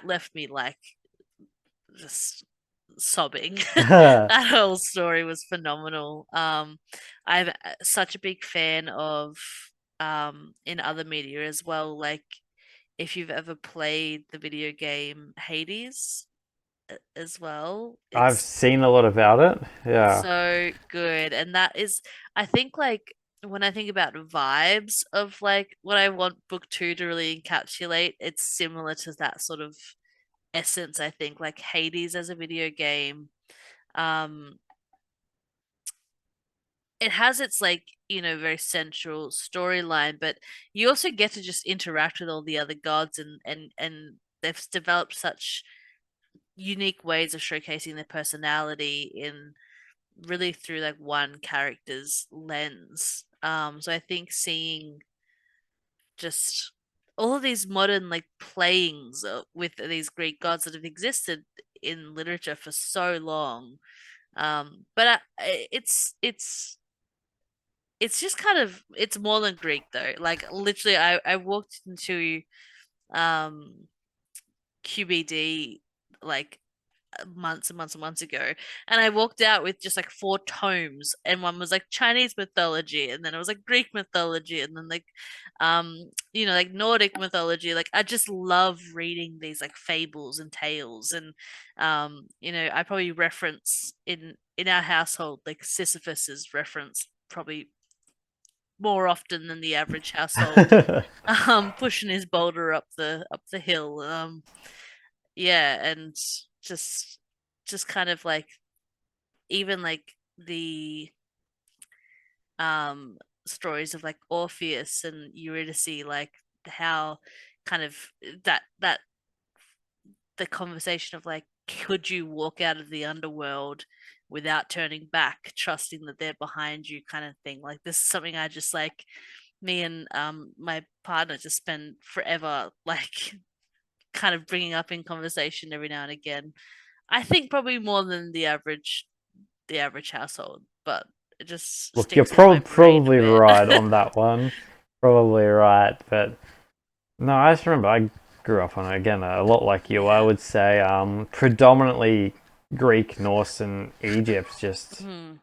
left me like just sobbing. That whole story was phenomenal. I'm such a big fan of in other media as well. Like if you've ever played the video game Hades as well, I've it's seen a lot about it. Yeah. so good. And that is, I think, like, when I think about vibes of like what I want book two to really encapsulate, it's similar to that sort of essence, I think, like Hades as a video game. Um, it has its like, very central storyline, but you also get to just interact with all the other gods, and they've developed such unique ways of showcasing their personality in really through like one character's lens. So I think seeing just all of these modern like playings with these Greek gods that have existed in literature for so long. But it's just kind of, it's more than Greek though. Like literally, I walked into um QBD like months and months and months ago, and I walked out with just like four tomes, and one was like Chinese mythology, and then it was like Greek mythology, and then like like Nordic mythology. Like I just love reading these like fables and tales, and I probably reference in our household like Sisyphus is referenced probably more often than the average household, pushing his boulder up the hill. Yeah, and just just kind of like even like the um stories of like Orpheus and Eurydice, like how kind of that the conversation of like, could you walk out of the underworld without turning back, trusting that they're behind you, kind of thing. Like this is something I just like me and my partner just spend forever like kind of bringing up in conversation every now and again. I think probably more than the average household, but it just Look, you're sticks in my brain a probably bit. right on that one. Probably right, but no, I just remember I grew up on it again a lot like you. I Yeah. would say predominantly Greek, Norse, and Egypt, just Hmm.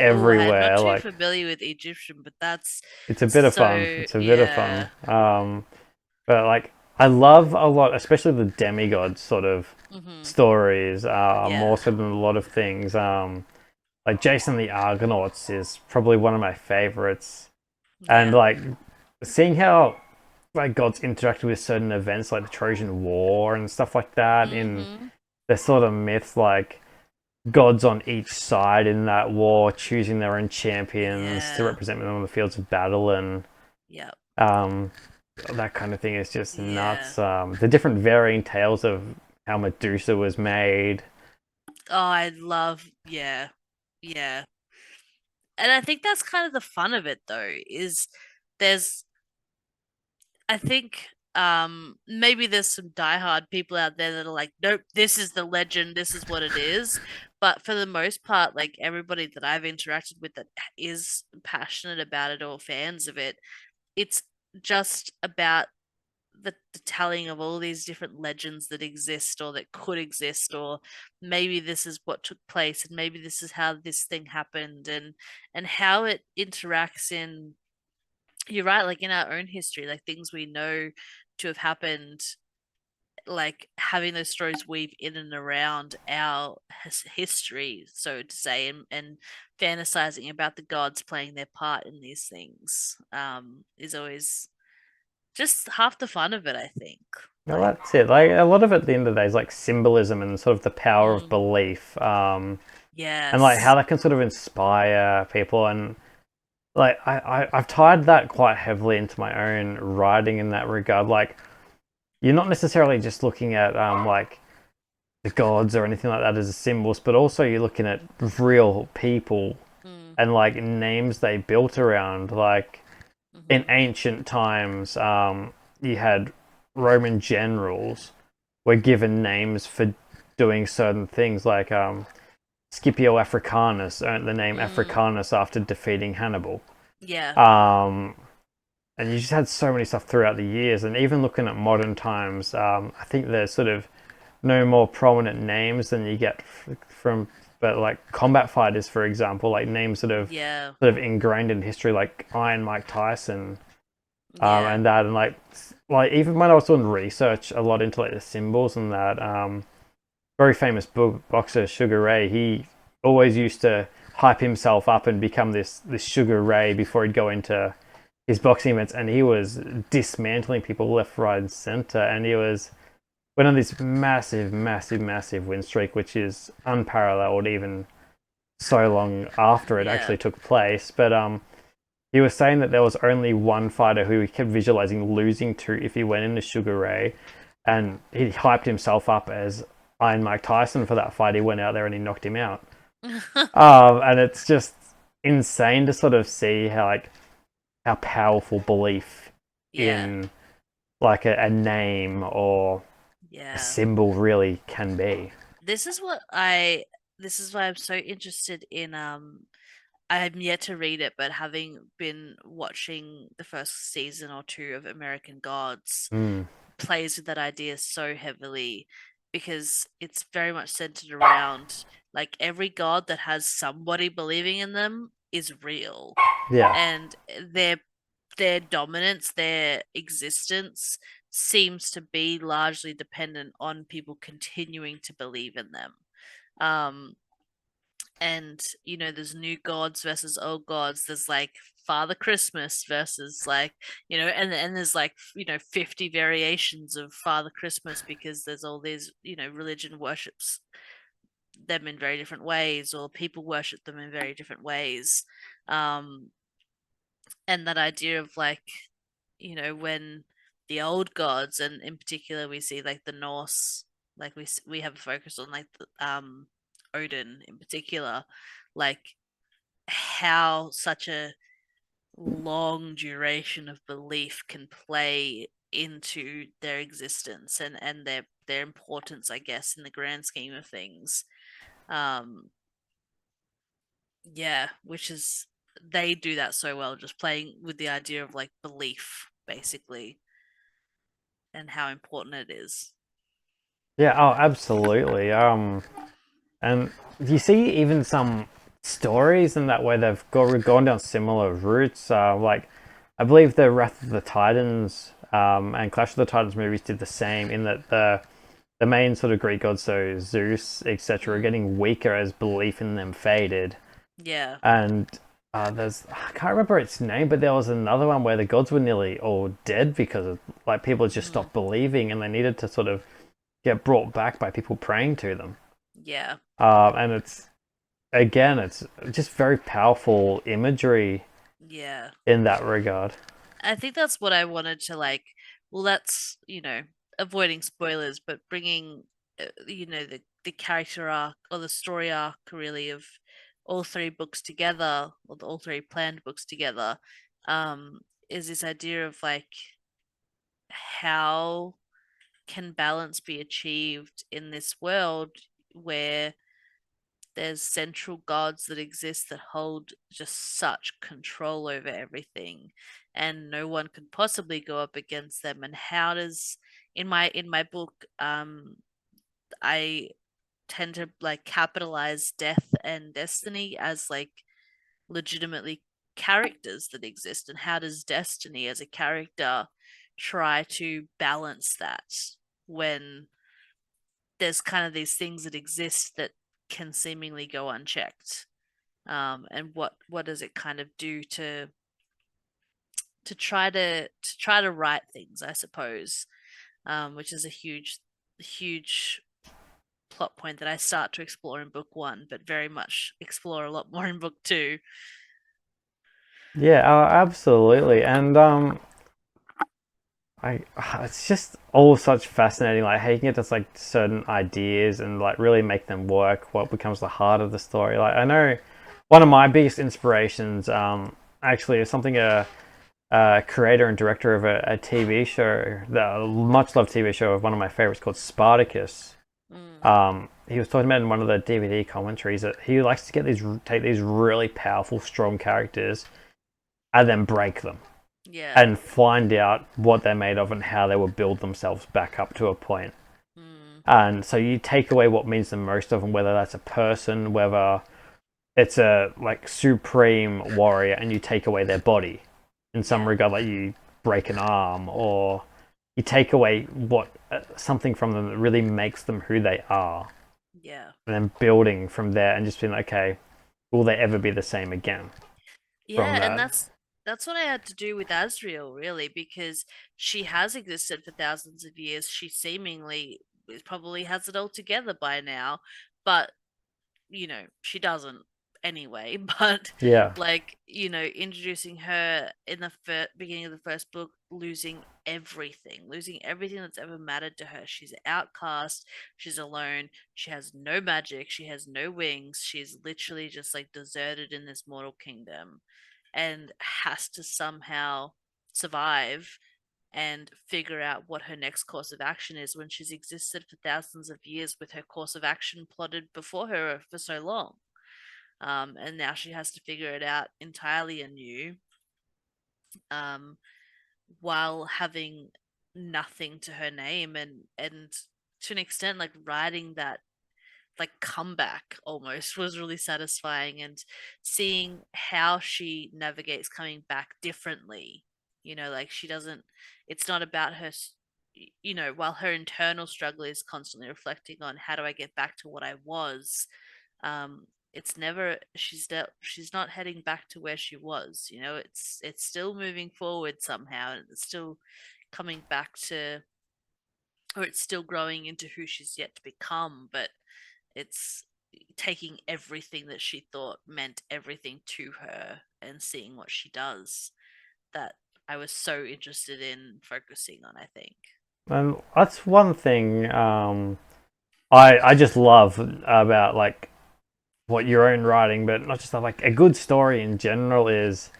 Oh, I'm not everywhere. too Like familiar with Egyptian, but that's it's a bit of fun. so It's a bit of fun. yeah. But like I love a lot, especially the demigod sort of Hmm. stories, more Yeah. so than a lot of things. Like Jason the Argonauts is probably one of my favorites, and Yeah. like seeing how like gods interacted with certain events like the Trojan War and stuff like that in Hmm. the sort of myths, like gods on each side in that war choosing their own champions to Yeah. represent them on the fields of battle, and Yeah. um, that kind of thing is just Yeah. nuts. The different varying tales of how Medusa was made. Oh, I love, yeah. Yeah. And I think that's kind of the fun of it though, is there's I think maybe there's some diehard people out there that are like, nope, this is the legend, this is what it is. But for the most part, like everybody that I've interacted with that is passionate about it or fans of it, it's just about the telling of all these different legends that exist or that could exist, or maybe this is what took place and maybe this is how this thing happened, and how it interacts in, you're right, like in our own history, like things we know to have happened, like having those stories weave in and around our history, so to say, and fantasizing about the gods playing their part in these things is always just half the fun of it, I think. Well, Like, that's it. Like a lot of it at the end of the day is like symbolism and sort of the power of mm, belief, and like how yes. that can sort of inspire people. And like I've tied that quite heavily into my own writing in that regard. Like you're not necessarily just looking at like the gods or anything like that as symbols, but also you're looking at real people Mm, and like names they built around. Like in mm-hmm. ancient times, you had Roman generals were given names for doing certain things, like Scipio Africanus earned the name Mm, Africanus after defeating Hannibal. yeah. Um, and you just had so many stuff throughout the years, and even looking at modern times, I think there's sort of no more prominent names than you get from, but like combat fighters, for example, like names that have Yeah. sort of ingrained in history, like Iron Mike Tyson, Yeah. and that, and like even when I was doing research a lot into like the symbols and that, very famous boxer Sugar Ray, he always used to hype himself up and become this Sugar Ray before he'd go into his boxing events, and he was dismantling people left, right, and center, and he went on this massive, massive, massive win streak, which is unparalleled even so long after it Yeah. actually took place. But he was saying that there was only one fighter who he kept visualizing losing to if he went into Sugar Ray, and he hyped himself up as Iron Mike Tyson for that fight. He went out there and he knocked him out. And it's just insane to sort of see how powerful belief Yeah. in like a name or a Yeah. symbol really can be. This is what I this is why I'm so interested in I'm yet to read it, but having been watching the first season or two of American Gods, Mm, plays with that idea so heavily because it's very much centered around like every god that has somebody believing in them is real, yeah. and their dominance, their existence seems to be largely dependent on people continuing to believe in them. Um, and there's new gods versus old gods. There's like Father Christmas versus like, and there's like 50 variations of Father Christmas because there's all these religion worships them in very different ways, or people worship them in very different ways. Um, and that idea of like, when the old gods, and in particular we see like the Norse, like we have a focus on like Odin in particular, like how such a long duration of belief can play into their existence, and their importance, I guess, in the grand scheme of things. Um, yeah, which is they do that so well, just playing with the idea of like belief, basically, and how important it is. Yeah, oh, absolutely. And you see even some stories in that way they've gone down similar routes. Like, I believe the Wrath of the Titans and Clash of the Titans movies did the same in that the main sort of Greek gods, so Zeus, etc., are Mm, getting weaker as belief in them faded. yeah. And I can't remember its name, but there was another one where the gods were nearly all dead because of, like, people just Mm, stopped believing and they needed to sort of get brought back by people praying to them. yeah. And it's again, it's just very powerful imagery Yeah. in that regard. I think that's what I wanted to like. Well, that's, avoiding spoilers, but bringing, the character arc or the story arc really of all three books together, or all three planned books together, um, is this idea of like how can balance be achieved in this world where there's central gods that exist that hold just such control over everything, and no one could possibly go up against them. And how does, in my book, I tend to like capitalize death and destiny as like legitimately characters that exist, and how does destiny as a character try to balance that when there's kind of these things that exist that can seemingly go unchecked. And what does it kind of do to try to write things, I suppose, which is a huge plot point that I start to explore in book one, but very much explore a lot more in book two. Yeah, absolutely. And I it's just all such fascinating. Like how you can get just like certain ideas and like really make them work. What becomes the heart of the story? Like I know one of my biggest inspirations, actually, is something a creator and director of a TV show, the much loved TV show of one of my favorites called Spartacus. Mm, He was talking about in one of the DVD commentaries that he likes to take these really powerful, strong characters and then break them yeah. and find out what they're made of and how they will build themselves back up to a point. Mm, And so you take away what means the most of them, whether that's a person, whether it's a like supreme warrior, and you take away their body in some yeah. regard, like you break an arm or you take away what something from them that really makes them who they are, Yeah. and then building from there and just being like, okay, will they ever be the same again from Yeah, and that? that's what I had to do with Asriel, really, because she has existed for thousands of years. She seemingly probably has it all together by now, but she doesn't anyway. But Yeah, like, introducing her in the beginning of the first book, losing everything that's ever mattered to her. She's an outcast, she's alone, she has no magic, she has no wings, she's literally just like deserted in this mortal kingdom, and has to somehow survive and figure out what her next course of action is when she's existed for thousands of years with her course of action plotted before her for so long. And now she has to figure it out entirely anew, um, while having nothing to her name, and to an extent, like writing that like comeback almost was really satisfying, and seeing how she navigates coming back differently. Like she doesn't, it's not about her, while her internal struggle is constantly reflecting on how do I get back to what I was. It's never, she's not heading back to where she was. It's still moving forward somehow, and it's still coming back to, or it's still growing into who she's yet to become, but it's taking everything that she thought meant everything to her and seeing what she does that I was so interested in focusing on, I think. And that's one thing I just love about like what your own writing, but not just that, like a good story in general is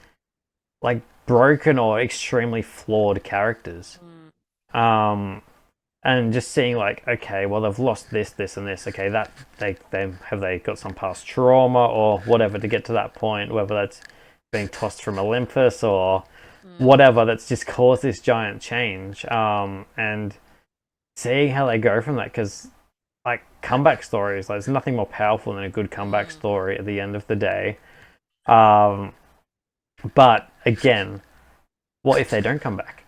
like broken or extremely flawed characters. Mm, Um, and just seeing like, okay, well they've lost this, this, and this. Okay, that they have they got some past trauma or whatever to get to that point, whether that's being tossed from Olympus or mm, whatever that's just caused this giant change. And seeing how they go from that, because like comeback stories, like, there's nothing more powerful than a good comeback mm, story at the end of the day. Um, but again, what if they don't come back?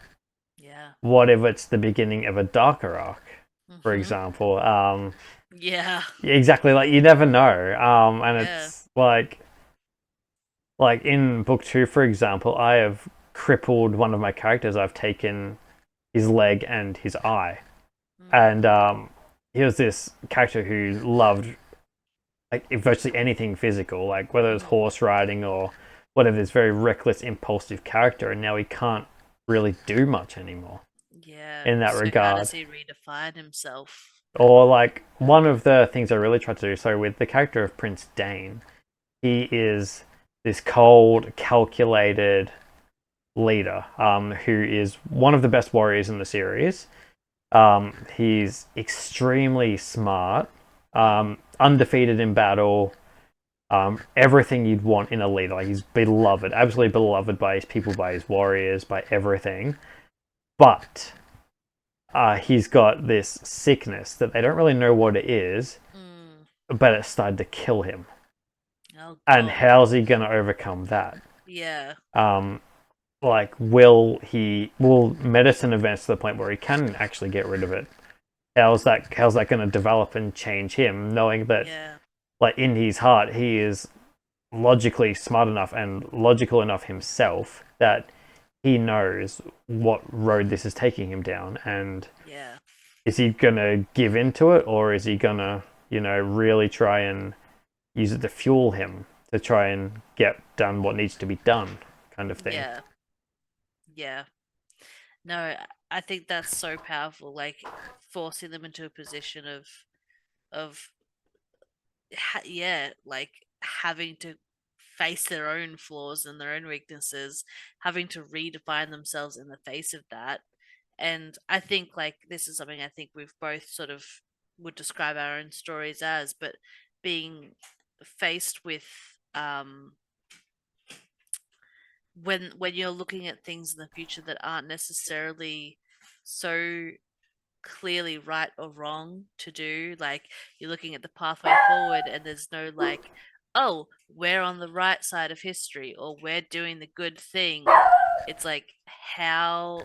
yeah. What if it's the beginning of a darker arc, for Mm-hmm. example? Yeah. Exactly, like you never know. And Yeah. it's like in book two, for example, I have crippled one of my characters. I've taken his leg and his eye, Mm, and he was this character who loved like virtually anything physical, like whether it's mm, horse riding or whatever. This very reckless, impulsive character, and now he can't really do much anymore yeah. in that So how regard. does he redefine himself? Or like one of the things I really tried to do, so with the character of Prince Dane, he is this cold, calculated leader who is one of the best warriors in the series. He's extremely smart, Mm, undefeated in battle, everything you'd want in a leader. Like he's beloved, absolutely beloved by his people, by his warriors, by everything. But he's got this sickness that they don't really know what it is, mm. but it started to kill him. Oh And God. how's he going to overcome that? Yeah. Um, like, will medicine advance to the point where he can actually get rid of it? How's that going to develop and change him, knowing that Yeah. like in his heart he is logically smart enough and logical enough himself that he knows what road this is taking him down, and Yeah. is he gonna give into it, or is he gonna, really try and use it to fuel him to try and get done what needs to be done, kind of thing. Yeah. Yeah. No, I think that's so powerful, like forcing them into a position of yeah, like having to face their own flaws and their own weaknesses, having to redefine themselves in the face of that. And I think like this is something I think we've both sort of would describe our own stories as, but being faced with um when you're looking at things in the future that aren't necessarily so clearly right or wrong to do. Like you're looking at the pathway forward and there's no like, oh, we're on the right side of history or we're doing the good thing. It's like, how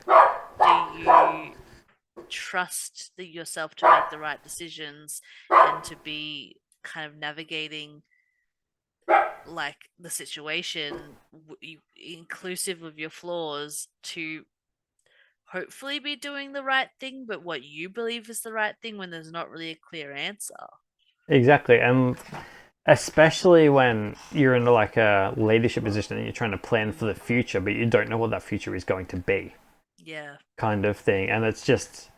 do you trust yourself to make the right decisions and to be kind of navigating like the situation inclusive of your flaws to hopefully be doing the right thing, but what you believe is the right thing when there's not really a clear answer. Exactly, and especially when you're in like a leadership position and you're trying to plan for the Mm, future, but you don't know what that future is going to be, yeah. kind of thing. And it's just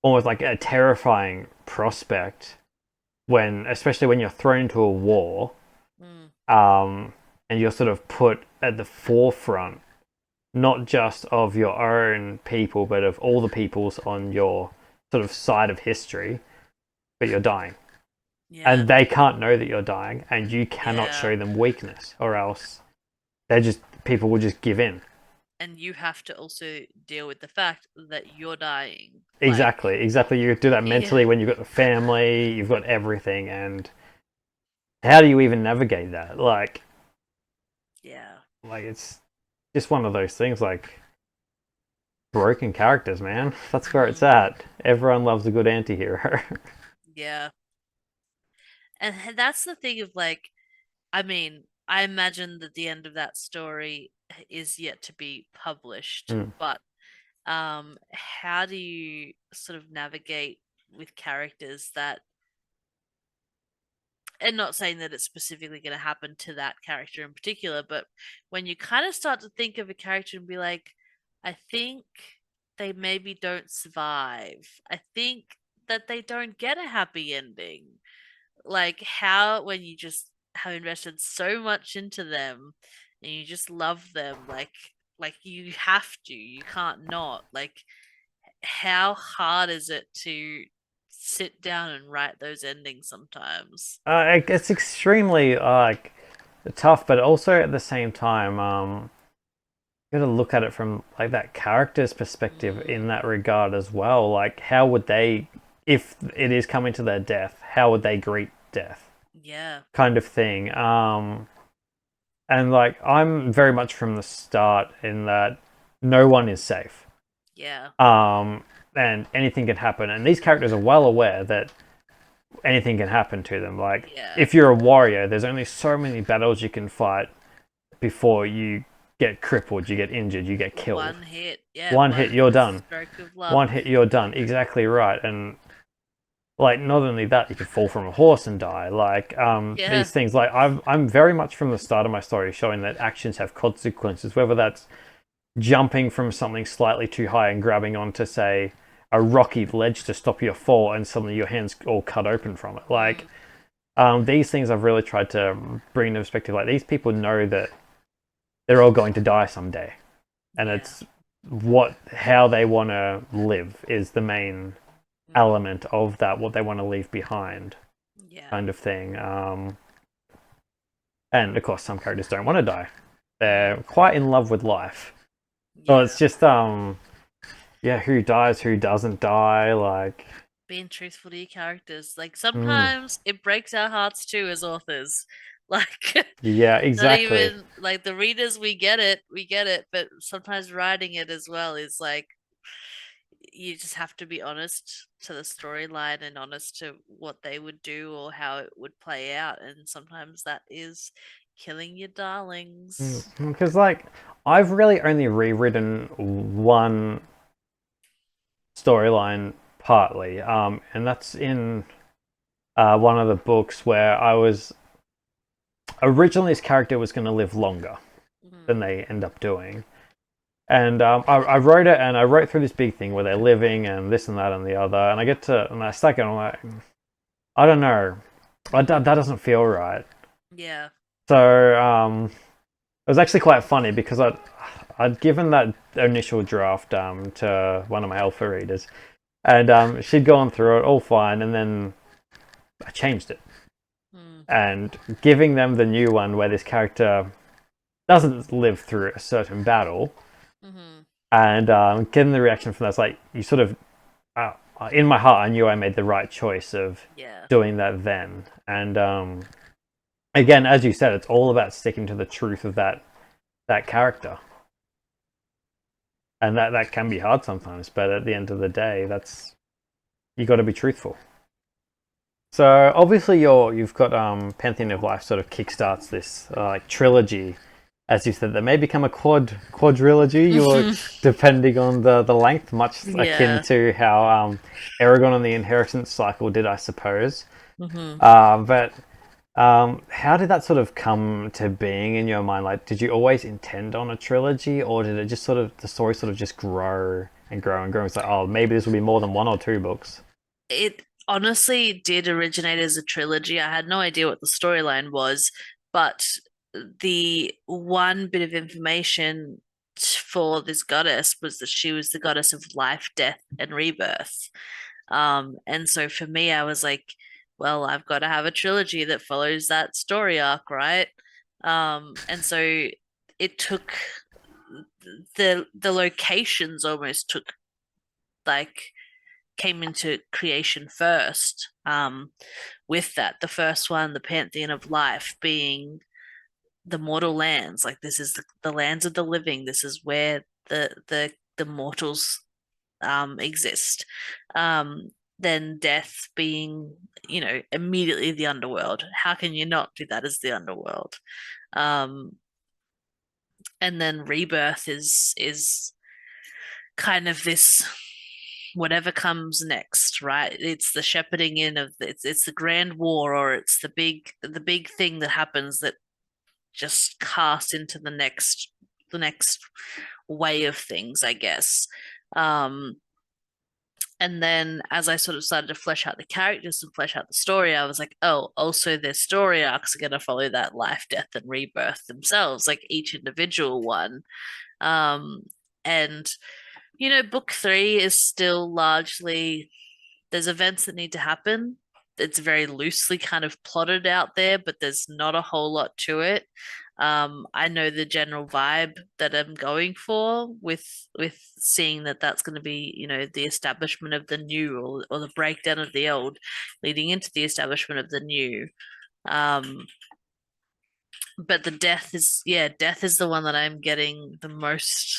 almost like a terrifying prospect when, especially when you're thrown into a war, Mm, um, and you're sort of put at the forefront, not just of your own people, but of all the peoples on your sort of side of history, but you're dying. yeah. And they can't know that you're dying, and you cannot Yeah. show them weakness, or else people will just give in. And you have to also deal with the fact that you're dying. Like, Exactly. You do that yeah. mentally when you've got the family, you've got everything, and how do you even navigate that? Yeah. Like it's just one of those things. Like broken characters, man. That's where it's Mm, at. Everyone loves a good anti-hero. yeah. And that's the thing of like, I mean, I imagine that the end of that story is yet to be published, Mm. but how do you sort of navigate with characters that and not saying that it's specifically going to happen to that character in particular, but when you kind of start to think of a character and be like, I think they maybe don't survive. I think that they don't get a happy ending. Like how when you just have invested so much into them and you just love them, like you have to, you can't not. Like how hard is it to sit down and write those endings sometimes? It's extremely like tough, but also at the same time, you got to look at it from like that character's perspective Mm, in that regard as well. Like, how would they, if it is coming to their death, how would they greet death, yeah, kind of thing. And like, I'm very much from the start in that no one is safe. yeah, Um, and anything can happen, and these characters are well aware that anything can happen to them. Like, yeah. if you're a warrior, there's only so many battles you can fight before you get crippled, you get injured, you get killed. One hit, yeah, One hit, one you're done. stroke of luck. One hit, you're done. Exactly right. And like, not only that, you could fall from a horse and die. Like, Yeah, these things. Like, I'm very much from the start of my story showing that actions have consequences, whether that's jumping from something slightly too high and grabbing onto, say, a rocky ledge to stop your fall, and suddenly your hands all cut open from it. Like, mm, these things I've really tried to bring into perspective. Like, these people know that they're all going to die someday, and yeah, it's what how they want to live is the main mm, element of that, what they want to leave behind, yeah, kind of thing. And of course, some characters don't want to die; they're mm, quite in love with life. So yeah. it's just yeah, who dies, who doesn't die, like. Being truthful to your characters. Like Mm, sometimes it breaks our hearts too as authors. Like yeah, not exactly. even like the readers, we get it, but sometimes writing it as well is like you just have to be honest to the storyline and honest to what they would do or how it would play out, and sometimes that is killing your darlings. Because like I've really only rewritten one storyline partly, and that's in one of the books where I was originally this character was going to live longer than Mm, they end up doing. And I wrote it, and I wrote through this big thing where they're living and this and that and the other. And I get to, and I start going, I'm like, I don't know, that doesn't feel right. yeah. So it was actually quite funny because I'd given that initial draft to one of my alpha readers, and she'd gone through it all fine, and then I changed it, Mm, and giving them the new one where this character doesn't live through a certain battle, mm-hmm. and getting the reaction from that's like you sort of in my heart I knew I made the right choice of Yeah. doing that then, and again, as you said, it's all about sticking to the truth of that character, and that can be hard sometimes, but at the end of the day, that's you got to be truthful. So obviously you've got Pantheon of Life sort of kickstarts this like trilogy, as you said, that may become a quadrilogy. You're depending on the length, much akin Yeah. to how Aragon and the Inheritance Cycle did, I suppose. Mm-hmm. But how did that sort of come to being in your mind? Like, did you always intend on a trilogy, or did it just sort of the story sort of just grow and grow and grow? It's like, oh, maybe this will be more than one or two books. It honestly did originate as a trilogy. I had no idea what the storyline was, but the one bit of information for this goddess was that she was the goddess of life, death, and rebirth. And so for me, I was like, well, I've got to have a trilogy that follows that story arc, right? And so it took the locations almost took like came into creation first. With that, the first one, the Pantheon of Life, being the mortal lands. Like this is the lands of the living. This is where the mortals exist. Then death being, immediately the underworld. How can you not do that as the underworld? Um, and then rebirth is kind of this. whatever comes next, right? It's the shepherding in of it's the grand war, or it's the big thing that happens that just casts into the next way of things, I guess. Um, and then as I sort of started to flesh out the characters and flesh out the story, I was like, oh, also their story arcs are going to follow that life, death, and rebirth themselves, like each individual one. Um, and book three is still largely there's events that need to happen. It's very loosely kind of plotted out there, but there's not a whole lot to it. I know the general vibe that I'm going for with seeing that that's going to be, the establishment of the new, or the breakdown of the old, leading into the establishment of the new. Um, but the death is the one that I'm getting the most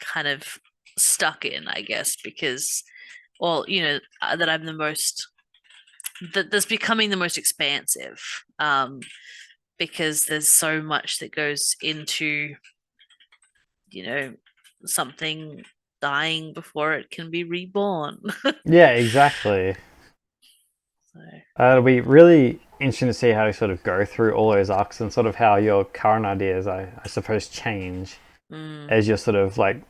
kind of stuck in, I guess, because, or that I'm the most that's becoming the most expansive, because there's so much that goes into you know something dying before it can be reborn. Yeah, exactly. So, It'll be really interesting to see how you sort of go through all those arcs and sort of how your current ideas, I suppose, change mm, as you're sort of like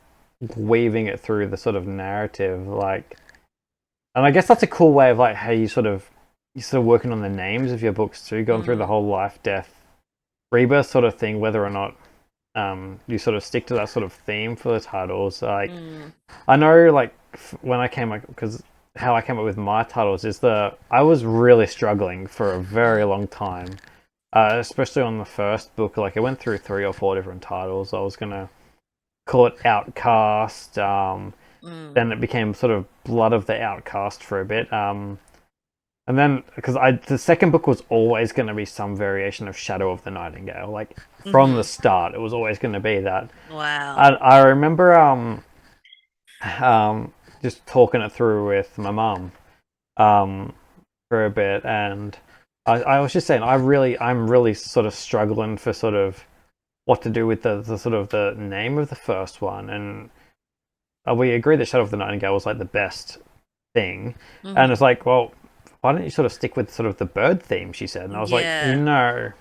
weaving it through the sort of narrative. Like, and I guess that's a cool way of like how you sort of working on the names of your books too, going through the mm, whole life, death, rebirth sort of thing, whether or not you sort of stick to that sort of theme for the titles. Like, mm, I know, like when I came up, because how I came up with my titles is I was really struggling for a very mm, long time, especially on the first book. Like, I went through 3 or 4 different titles. I was gonna call it Outcast. mm. Then it became sort of Blood of the Outcast for a bit. And then because the second book was always going to be some variation of Shadow of the Nightingale. Like from the Mm-hmm. start, it was always going to be that. Wow. I remember um, just talking it through with my mum um, for a bit, and I was just saying I'm really sort of struggling for sort of what to do with the sort of the name of the first one, and we agree that Shadow of the Nightingale was like the best thing, and it's Mm-hmm. like, well, why don't you sort of stick with sort of the bird theme? She said, and I was like, Yeah.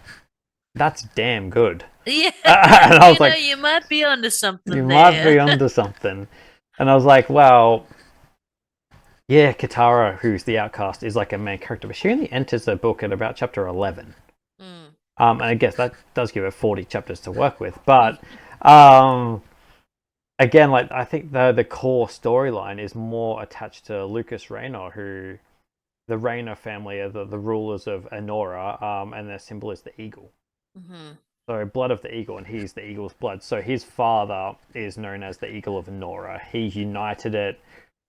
that's damn good. Yeah. And I was like, You might be onto you something might there. be onto something. And I was like, well, yeah, Katara, who's the outcast, is like a main character, but she only enters the book at about chapter 11. Mm. And I guess that does give her 40 chapters to work with. But um, again, like I think the core storyline is more attached to Lucas Raynor, who the Rayner family are the rulers of Anora, and their symbol is the eagle. Mm-hmm. So, blood of the eagle, and he's the eagle's blood. So, his father is known as the Eagle of Anora. He united it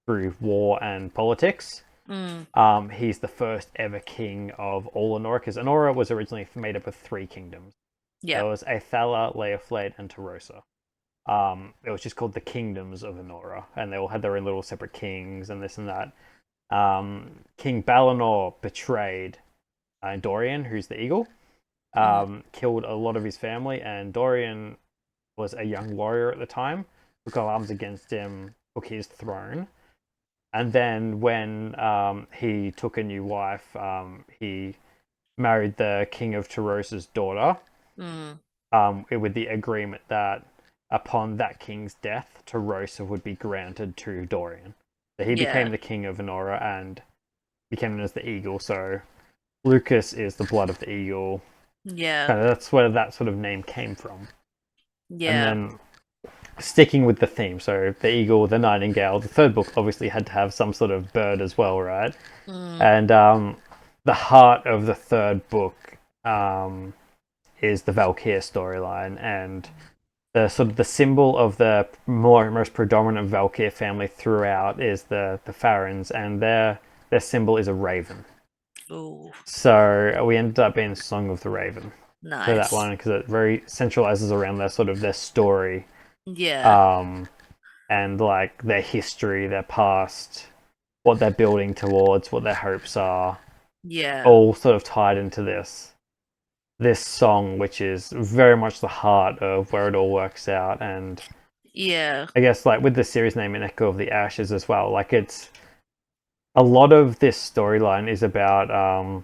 through war and politics. Mm. He's the first ever king of all Anora, because Anora was originally made up of 3 kingdoms. Yeah. There was Athala, Leofled, and Tarosa. It was just called the Kingdoms of Anora, and they all had their own little separate kings and this and that. King Balinor betrayed Dorian, who's the eagle, Mm. killed a lot of his family, and Dorian was a young warrior at the time, took arms against him, took his throne. And then when he took a new wife, he married the king of Tarosa's daughter, Mm. with the agreement that upon that king's death, Tarosa would be granted to Dorian. So he became Yeah. the king of Venora and became known as the Eagle. So Lucas is the blood of the eagle. Yeah. Kind of that's where that sort of name came from. And Yeah. then sticking with the theme, so the eagle, the nightingale. The third book obviously had to have some sort of bird as well, right? Mm. And the heart of the third book is the Valkyr storyline, and the sort of the symbol of the most predominant Valkyr family throughout is the Farrens, and their symbol is a raven. Oh, So we ended up being Song of the Raven for that nice. one because it very centralizes around their sort of their story, Yeah. um, and like their history, their past, what they're building towards, what their hopes are, Yeah. all sort of tied into this song, which is very much the heart of where it all works out. And Yeah. I guess like with the series name an Echo of the Ashes as well. Like it's a lot of this storyline is about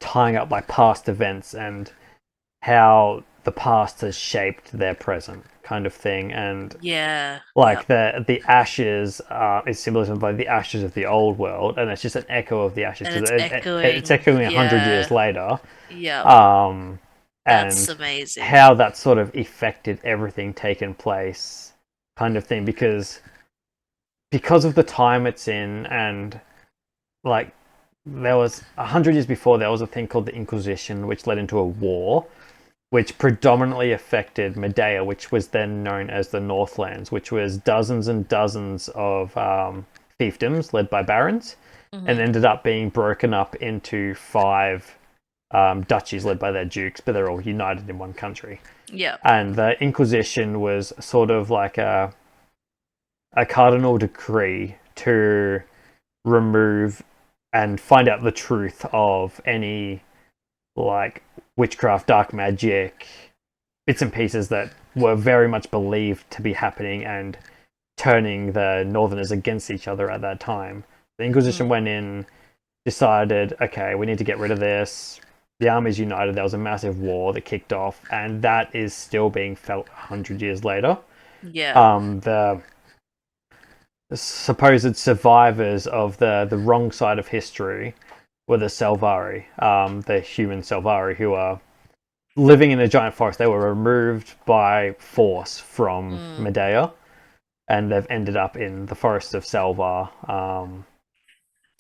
tying up like past events and how the past has shaped their present kind of thing. And Yeah. like Yep. the ashes is symbolism by the ashes of the old world, and it's just an echo of the ashes And because it's it's echoing. echoing 100 years Yeah. later. Yep. um That's and amazing. how that sort of affected everything taken place kind of thing, because of the time it's in. And like there was 100 years before, there was a thing called the Inquisition, which led into a war which predominantly affected Medea, which was then known as the Northlands, which was dozens and dozens of fiefdoms led by barons, and Hmm. ended up being broken up into five duchies led by their dukes, but they're all united in one country. Yep. And the Inquisition was sort of like a cardinal decree to remove and find out the truth of any like witchcraft, dark magic, bits and pieces that were very much believed to be happening and turning the Northerners against each other at that time. The Inquisition Hmm. went in, decided, okay, we need to get rid of this. The armies united. There was a massive war that kicked off, and that is still being felt 100 years later. Yeah. The supposed survivors of the wrong side of history were the Selvari, the human Selvari, who are living in a giant forest. They were removed by force from Mm. Medea, and they've ended up in the forests of Selvar.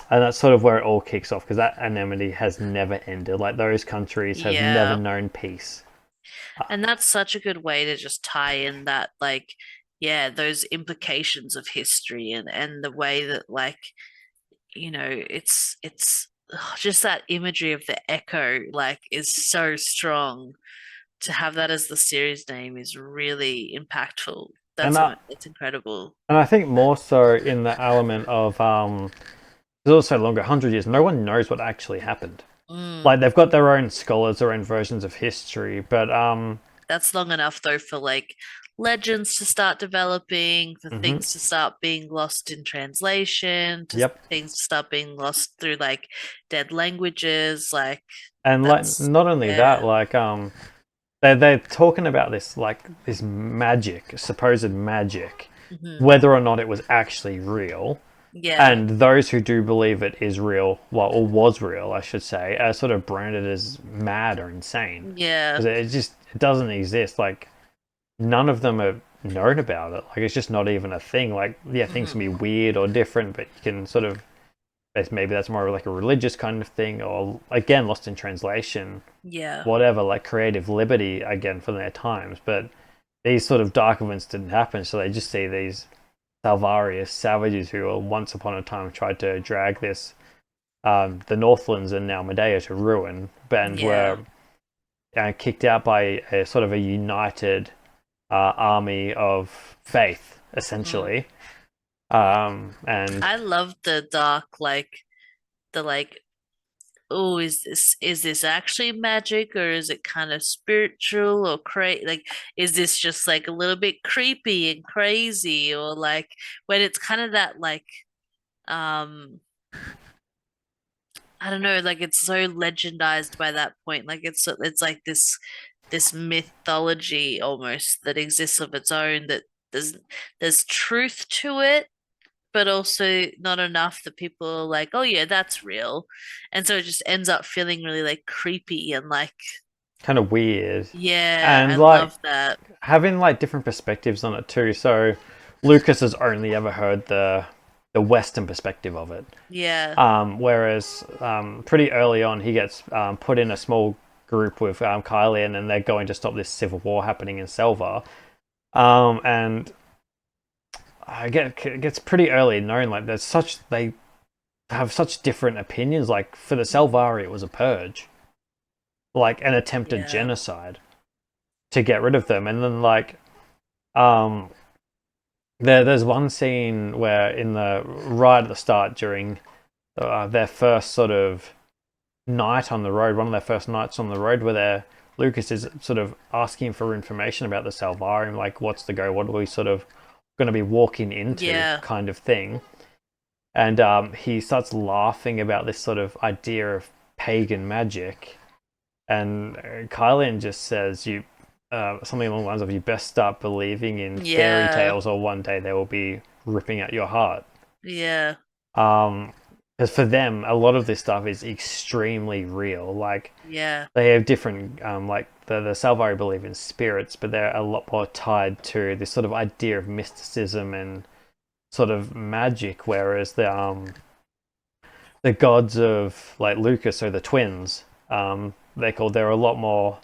And that's sort of where it all kicks off, because that anonymity has never ended. Like those countries have never Yeah. known peace. And that's such a good way to just tie in that, like, yeah, those implications of history and the way that, like, it's just that imagery of the echo, like, is so strong. To have that as the series name is really impactful. And I, It's incredible. and I think more so in the element of it's also longer, 100 years. No one knows what actually happened. Mm. Like they've got their own scholars, their own versions of history, but That's long enough though for like legends to start developing, for mhm, things to start being lost in translation, to yep. things to start being lost through like dead languages. Like And like that's not only that, yeah. like they're talking about this like this magic, supposed magic, Hmm. whether or not it was actually real. Yeah. And those who do believe it is real, well, or was real, I should say, are sort of branded as mad or insane Yeah. because it doesn't exist. Like none of them are known about it. Like it's just not even a thing. Like yeah, things can Hmm. be weird or different, but you can sort of maybe that's more like a religious kind of thing, or again lost in translation, Yeah. whatever, like creative liberty again for their times. But these sort of dark events didn't happen, so they just see these Salvarius savages who once upon a time tried to drag this the Northlands and now Medea to ruin, and Yeah. were kicked out by a sort of a united army of faith, Mm. essentially. And I love the dark, like the like, oh, is this actually magic or is it kind of spiritual or like is this just like a little bit creepy and crazy or like when it's kind of that like um I don't know, like it's so legendized by that point. Like it's like this mythology almost that exists of its own that there's there's truth to it but also not enough that people are like, oh yeah, that's real. And so it just ends up feeling really like creepy and like, kind of weird, yeah, I and like love that. having like different perspectives on it too. So Lucas has only ever heard the Western perspective of it. Yeah. Whereas pretty early on, he gets put in a small group with Kylie, and then they're going to stop this civil war happening in Selva. And it gets pretty early known like they have such different opinions. Like for the Selvari, it was a purge, like an attempted Yeah. genocide to get rid of them. And then like um, there's one scene where in the right at the start during their first sort of night on the road, one of their first nights on the road, where they're Lucas is sort of asking for information about the Salvarium, like what's the go, what are we sort of going to be walking into, Yeah. kind of thing. And he starts laughing about this sort of idea of pagan magic, and Kylian just says, "You something along the lines of you best start believing in fairy Yeah. tales, or one day they will be ripping at your heart." Yeah. Um, because for them, a lot of this stuff is extremely real. Like Yeah. they have different, like the Salvari believe in spirits, but they're a lot more tied to this sort of idea of mysticism and sort of magic. Whereas the gods of like Lucas, or the twins, they're a lot more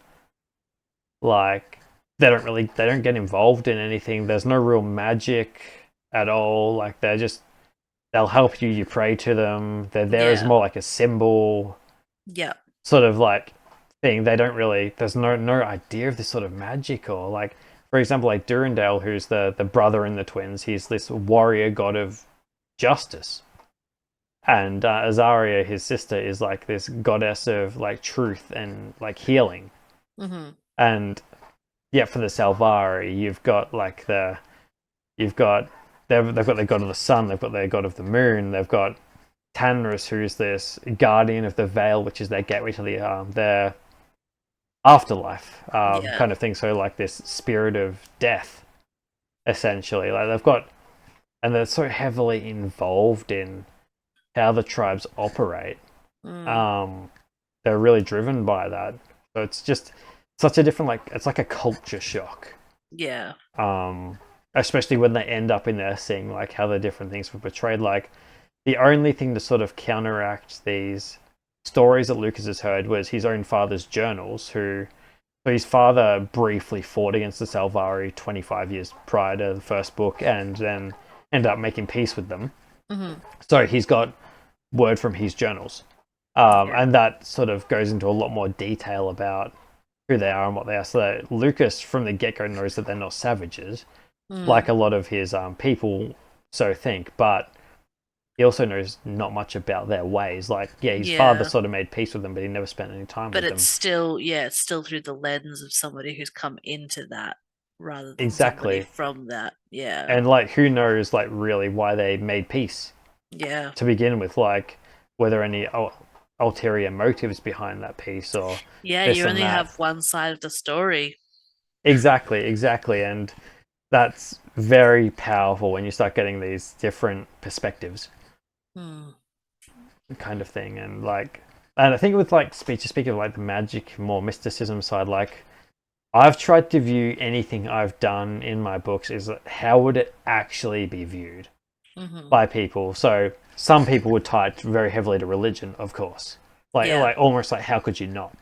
like they don't get involved in anything. There's no real magic at all. Like they'll help you. You pray to them. They're there as Yeah. more like a symbol, Yeah. sort of like thing. They don't really. There's no idea of this sort of magic, or like, for example, like Durandal, who's the brother in the twins. He's this warrior god of justice, and Azaria, his sister, is like this goddess of like truth and like healing. Hmm. And yeah, for the Salvari, you've got they've got the god of the sun, they've got their god of the moon, they've got Tanrus, who's this guardian of the veil, which is their gateway to their afterlife, Yeah. kind of thing. So like this spirit of death, essentially. Like they've got, and they're so heavily involved in how the tribes operate. Mm. Um, they're really driven by that. So it's just such a different, like it's like a culture shock. Yeah. Um, Especially when they end up in there seeing like how the different things were portrayed. Like the only thing to sort of counteract these stories that Lucas has heard was his own father's journals. So his father briefly fought against the Salvari 25 years prior to the first book, and then ended up making peace with them. Hmm. So he's got word from his journals. Yeah. And that sort of goes into a lot more detail about who they are and what they are. So that Lucas, from the get go, knows that they're not savages, like Mm. a lot of his people so think, but he also knows not much about their ways. Like, yeah, his father Yeah. sort of made peace with them, but he never spent any time But with it's them. still, yeah, it's still through the lens of somebody who's come into that rather than somebody Exactly. from that. Yeah. And, like, who knows, like, really why they made peace Yeah. to begin with? Like, were there any ulterior motives behind that peace, or Yeah, this you and only that? have one side of the story. Exactly, exactly. And that's very powerful when you start getting these different perspectives, Hmm. kind of thing. And like, and I think with like speak of like the magic, more mysticism side, like I've tried to view anything I've done in my books is how would it actually be viewed Hmm. by people. So some people would tie it very heavily to religion, of course, Yeah. like almost like how could you not?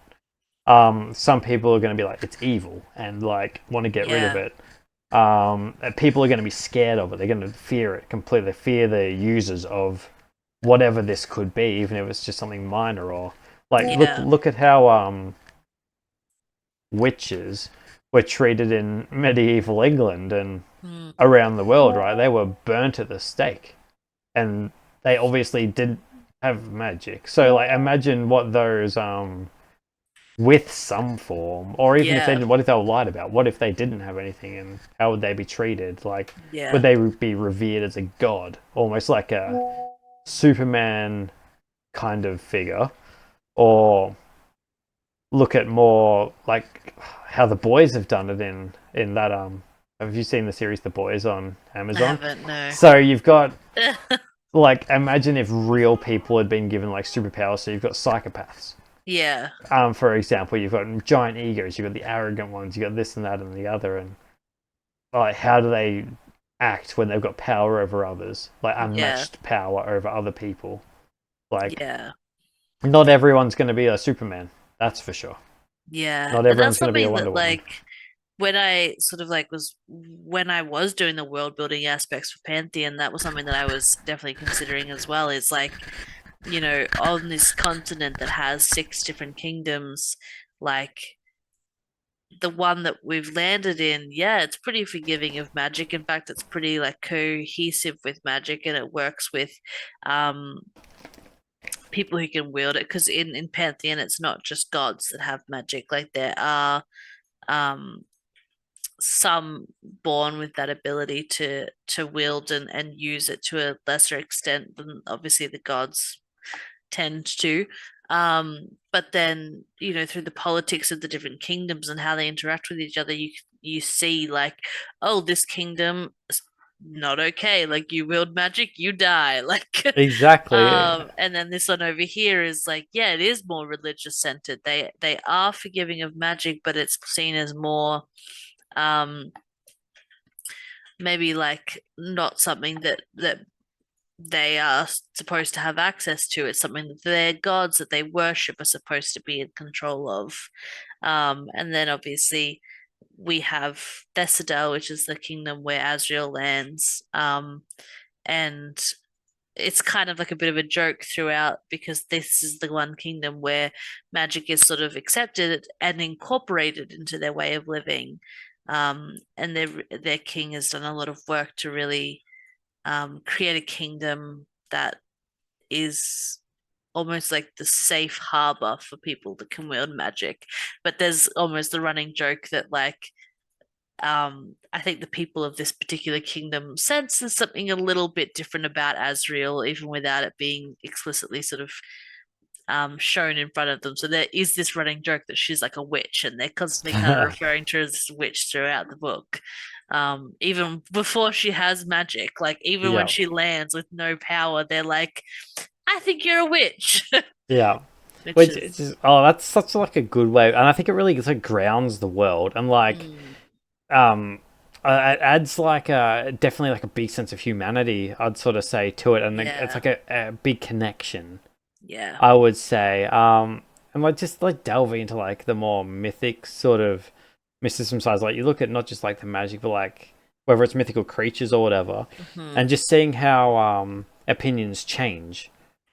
Some people are going to be like it's evil and like want to get rid of Yeah. it. People are going to be scared of it. They're going to fear it completely. Fear the users of whatever this could be, even if it's just something minor. Or like Yeah. look at how witches were treated in medieval England and Mm. around the world. Right, they were burnt at the stake, and they obviously didn't have magic. So like, imagine what those with some form, or even if they Yeah. did, what if they were lied about? What if they didn't have anything, and how would they be treated? Like, would Yeah. they be revered as a god, almost like a Superman kind of figure, or look at more like how the boys have done it in that Have you seen the series The Boys on I Amazon? haven't, no. So you've got like, imagine if real people had been given like superpowers. So you've got psychopaths. Yeah. For example, you've got giant egos, you've got the arrogant ones, you've got this and that and the other, and like, how do they act when they've got power over others, like Yeah. unmatched power over other people? Like, Yeah. not everyone's going to be a Superman, that's for sure. Yeah. Not And everyone's that's going to be a something Wonder that Woman. like when I was doing the world building aspects for Pantheon, that was something that I was definitely considering as well. Is like, on this continent that has six different kingdoms, like the one that we've landed in, yeah, it's pretty forgiving of magic. In fact, it's pretty like cohesive with magic and it works with um people who can wield it. Because in Pantheon, it's not just gods that have magic. Like there are um some born with that ability to wield and use it to a lesser extent than obviously the gods tend to. But then, through the politics of the different kingdoms and how they interact with each other, you see like, oh, this kingdom is not okay. Like you wield magic, you die. Like Exactly. and then this one over here is like, yeah, it is more religious centered. They are forgiving of magic, but it's seen as more um maybe like not something that they are supposed to have access to. It's something that their gods that they worship are supposed to be in control of. And then obviously we have Thessadel, which is the kingdom where Asriel lands. And it's kind of like a bit of a joke throughout because this is the one kingdom where magic is sort of accepted and incorporated into their way of living. And their king has done a lot of work to really create a kingdom that is almost like the safe harbor for people that can wield magic. But there's almost the running joke that I think the people of this particular kingdom sense there's something a little bit different about Asriel, even without it being explicitly sort of shown in front of them. So there is this running joke that she's like a witch, and they're constantly kind of referring to her as this witch throughout the book. Even before she has magic, like even when Yeah. she lands with no power, they're like, "I think you're a witch," Yeah. which Which is that's such like a good way, and I think it really like grounds the world and like mm, um it adds like a definitely like a big sense of humanity. I'd sort of say to it, and like, it's yeah, like a big connection. yeah, I would say, and like just like delving into like the more mythic sort of mysticism sides. Like you look at not just like the magic, but like whether it's mythical creatures or whatever, hmm and just seeing how opinions change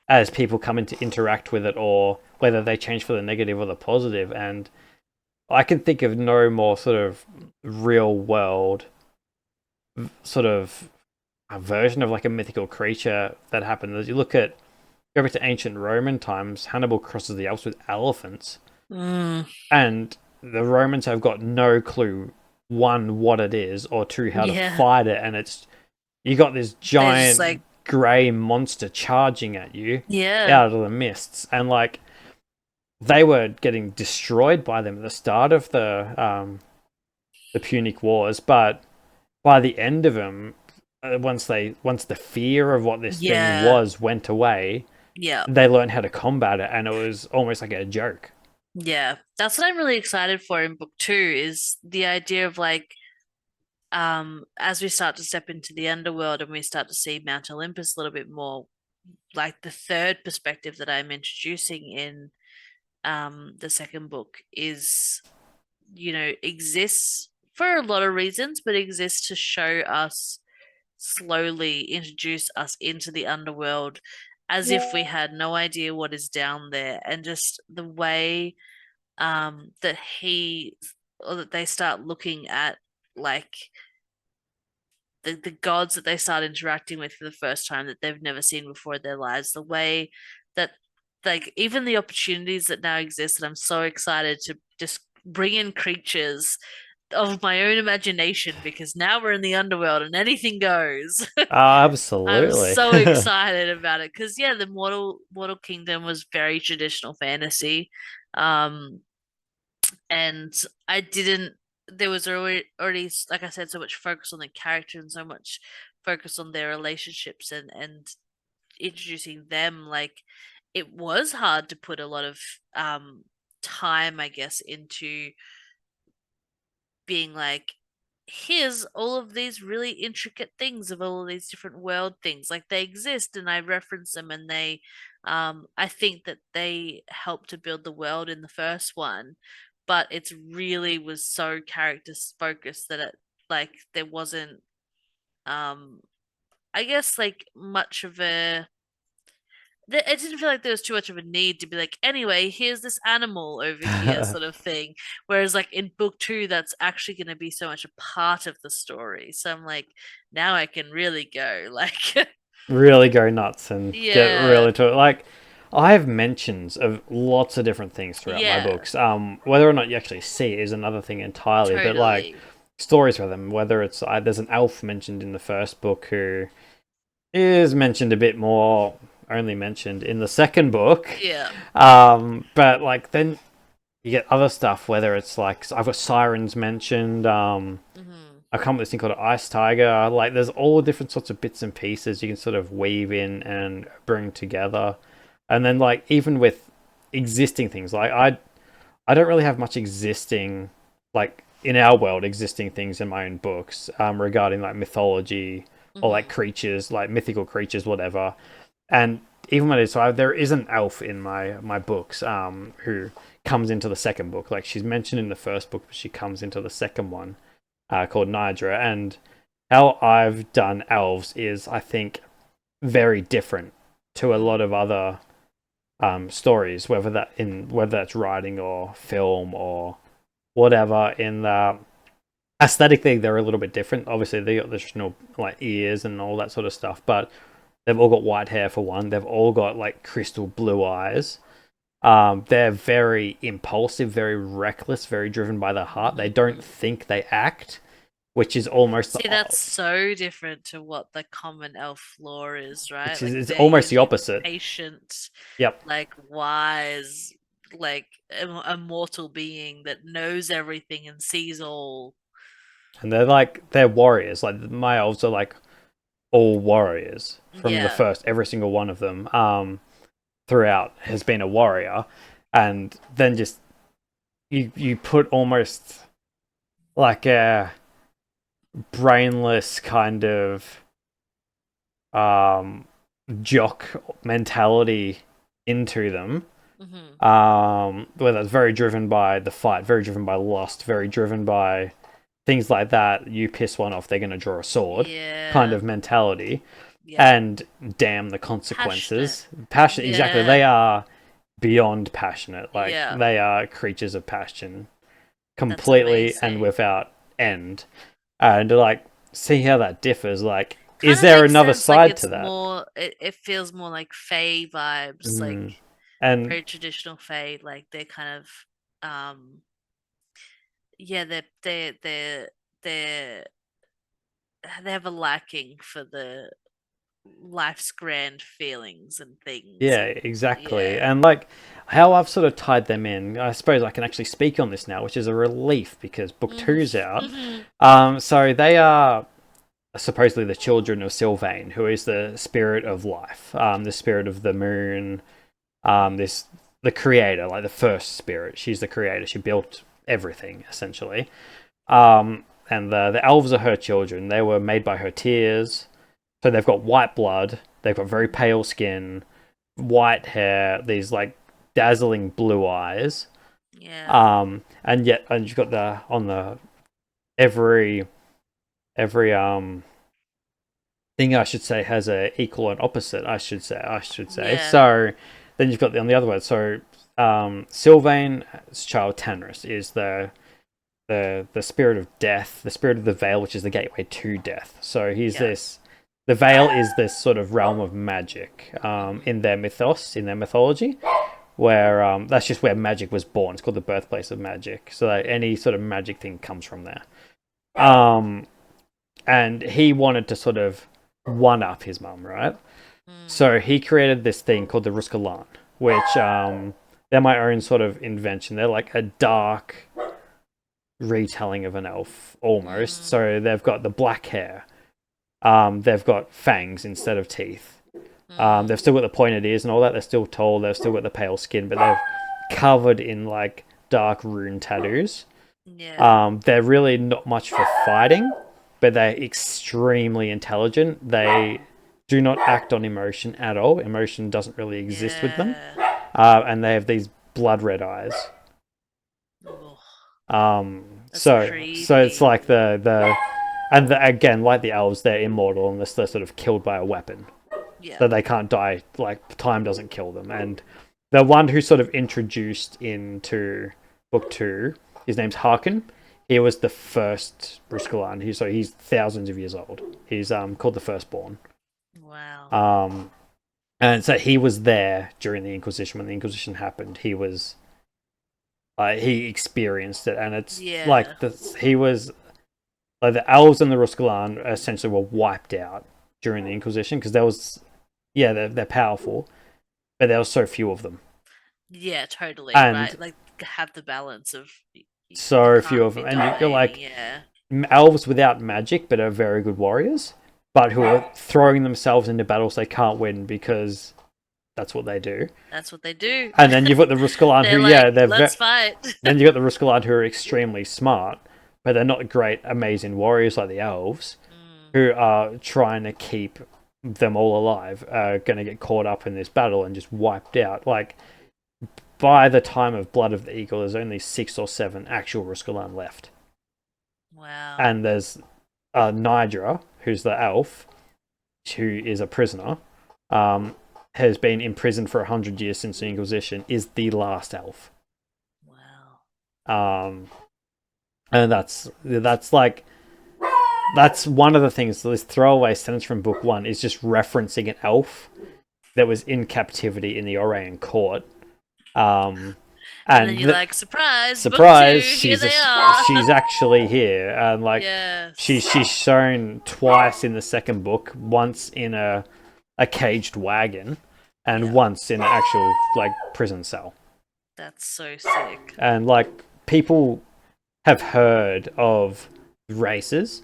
as people come into interact with it, or whether they change for the negative or the positive. And I can think of no more sort of real world sort of a version of like a mythical creature that happened. As you look at go back to ancient Roman times, Hannibal crosses the Alps with elephants, mm, and the Romans have got no clue, one, what it is, or two, how to yeah. fight it, and it's you got this They're just giant like, grey monster charging at you yeah, out of the mists, and like they were getting destroyed by them at the start of the Punic Wars, but by the end of them, once the fear of what this thing yeah, was went away, yeah. they learned how to combat it, and it was almost like a joke. Yeah, that's what I'm really excited for in book two is the idea of like as we start to step into the underworld and we start to see Mount Olympus a little bit more, like the third perspective that I'm introducing in the second book is, exists for a lot of reasons, but exists to show us slowly introduce us into the underworld as if we had no idea what is down there and just the way that he or that they start looking at like the gods that they start interacting with for the first time that they've never seen before in their lives, the way that like even the opportunities that now exist, and I'm so excited to just bring in creatures of my own imagination because now we're in the underworld and anything goes. Oh, I'm absolutely. so excited about it because yeah, the Mortal Kingdom was very traditional fantasy. Um, and I didn't. There was already, like I said, so much focus on the character and so much focus on their relationships and introducing them. Like it was hard to put a lot of time, I guess, into being like, here's all of these really intricate things of all of these different world things. Like they exist and I reference them and they I think that they help to build the world in the first one, but it's really was so character focused that it like there wasn't um I guess like much of a it didn't feel like there was too much of a need to be like, anyway, here's this animal over here, sort of thing. Whereas, like in book two, that's actually going to be so much a part of the story. So I'm like, now I can really go. Like, Really go nuts and get yeah, really to it. Like, I have mentions of lots of different things throughout my Yeah, books. Whether or not you actually see it is another thing entirely. But like totally. stories for them, whether it's there's an elf mentioned in the first book who is mentioned a bit more, only mentioned in the second book. Yeah. But like then you get other stuff, whether it's like so I've got sirens mentioned. Hmm. I come up with this thing called an ice tiger. Like there's all different sorts of bits and pieces you can sort of weave in and bring together. And then like even with existing things, like I don't really have much existing like in our world existing things in my own books regarding like mythology or like Hmm. creatures, like mythical creatures, whatever. And even when it's so there is an elf in my books who comes into the second book. Like she's mentioned in the first book, but she comes into the second one called Nidra. And how I've done elves is, I think, very different to a lot of other stories, whether that's writing or film or whatever. In the aesthetically, they're a little bit different. Obviously, they got the traditional like ears and all that sort of stuff, but they've all got white hair for one. They've all got like crystal blue eyes. They're very impulsive, very reckless, very driven by the heart. They don't Hmm. think, they act, which is almost the See, that's so different to what the common elf lore is, right? which is Like it's they're almost the usually the opposite. patient, Yep. like wise, like immortal being that knows everything and sees all. And they're warriors. Like my elves are like all warriors from the Yeah. first. Every single one of them throughout has been a warrior, and then just you put almost like a brainless kind of um jock mentality into them. Hmm. Where that's very driven by the fight, very driven by lust, very driven by things like that. You piss one off, they're going to draw a sword, kind Yeah. of mentality, Yeah. and damn the Passionate. consequences. Passion, exactly. Yeah. They are beyond passionate. Like Yeah. they are creatures of passion, That's completely and amazing. without end. And like, see how that differs. Like, Kind is of there makes another sense. Like side to it's that? more, it feels more like Fae vibes, like Mm. And very traditional Fae. Like they're kind of, yeah, they're they have a liking for the life's grand feelings and things, yeah, and exactly. yeah. And like how I've sort of tied them in, I suppose I can actually speak on this now, which is a relief because book two's out. Hmm. So they are supposedly the children of Sylvain, who is the spirit of life, the spirit of the moon, this the creator, like the first spirit. She's the creator. She built everything essentially. And the elves are her children. They were made by her tears. So they've got white blood. They've got very pale skin, white hair, these like dazzling blue eyes. Yeah. And yet, and you've got the on the every thing I should say has a equal and opposite. I should say. Yeah. So then you've got on the other word. So Sylvain's child Tanris is the spirit of death, the spirit of the veil, which is the gateway to death. So he's Yeah. this. The veil is this sort of realm of magic in Hmm. their mythos, in their mythology, where that's just where magic was born. It's called the birthplace of magic. So that any sort of magic thing comes from there. Um, and he wanted to sort of one up his mum, right? Mm. So he created this thing called the Ruskalan, which they're my own sort of invention. They're like a dark retelling of an elf almost. Mm. So they've got the black hair. They've got fangs instead of teeth. Mm. They've still got the pointed ears and all that. They're still tall. They've still got the pale skin, but they're covered in like dark rune tattoos. Yeah. They're really not much for fighting, but they're extremely intelligent. They do not act on emotion at all. Emotion doesn't really exist with them, Yeah. and they have these blood red eyes. Oh, that's So it's creepy. like again like the elves, they're immortal unless they're sort of killed by a weapon. Yeah. That they can't die. Like time doesn't kill them. And the one who sort of introduced into book two, his name's Harkin. He was the first Bruskalan. He's thousands of years old. He's called the Firstborn. Wow. Um, And so he was there during the Inquisition. When the Inquisition happened, he experienced it, and it's Yeah. like he was like the elves and the Ruscalan essentially were wiped out during the Inquisition because there was, yeah, they're powerful, but there was so few of them, Yeah, totally. and Right. Like have the balance of they so few can't of them, be and you're dying. like Yeah. elves without magic but are very good warriors, but who are throwing themselves into battles they can't win because that's what they do. That's what they do. And then you've got the Ruscalan who, They're yeah, like, let's fight. then you've got the Ruscalan who are extremely smart, but they're not great, amazing warriors like the elves, Mm, who are trying to keep them all alive, are going to get caught up in this battle and just wiped out. Like, by the time of Blood of the Eagle, there's only 6 or 7 actual Ruscalan left. wow. And there's Nidra, who's the elf, who is a prisoner, um, has been imprisoned for 100 years since the Inquisition, is the last elf. Wow. Um, and that's like that's one of the things. This throwaway sentence from book 1 is just referencing an elf that was in captivity in the Orion court. And then And you're like, surprise, book surprise, two, here they are. she's actually here, and like Yes. she's shown twice in the second book. Once in a caged wagon, and Yeah. once in an actual like prison cell. That's so sick. And like people have heard of races,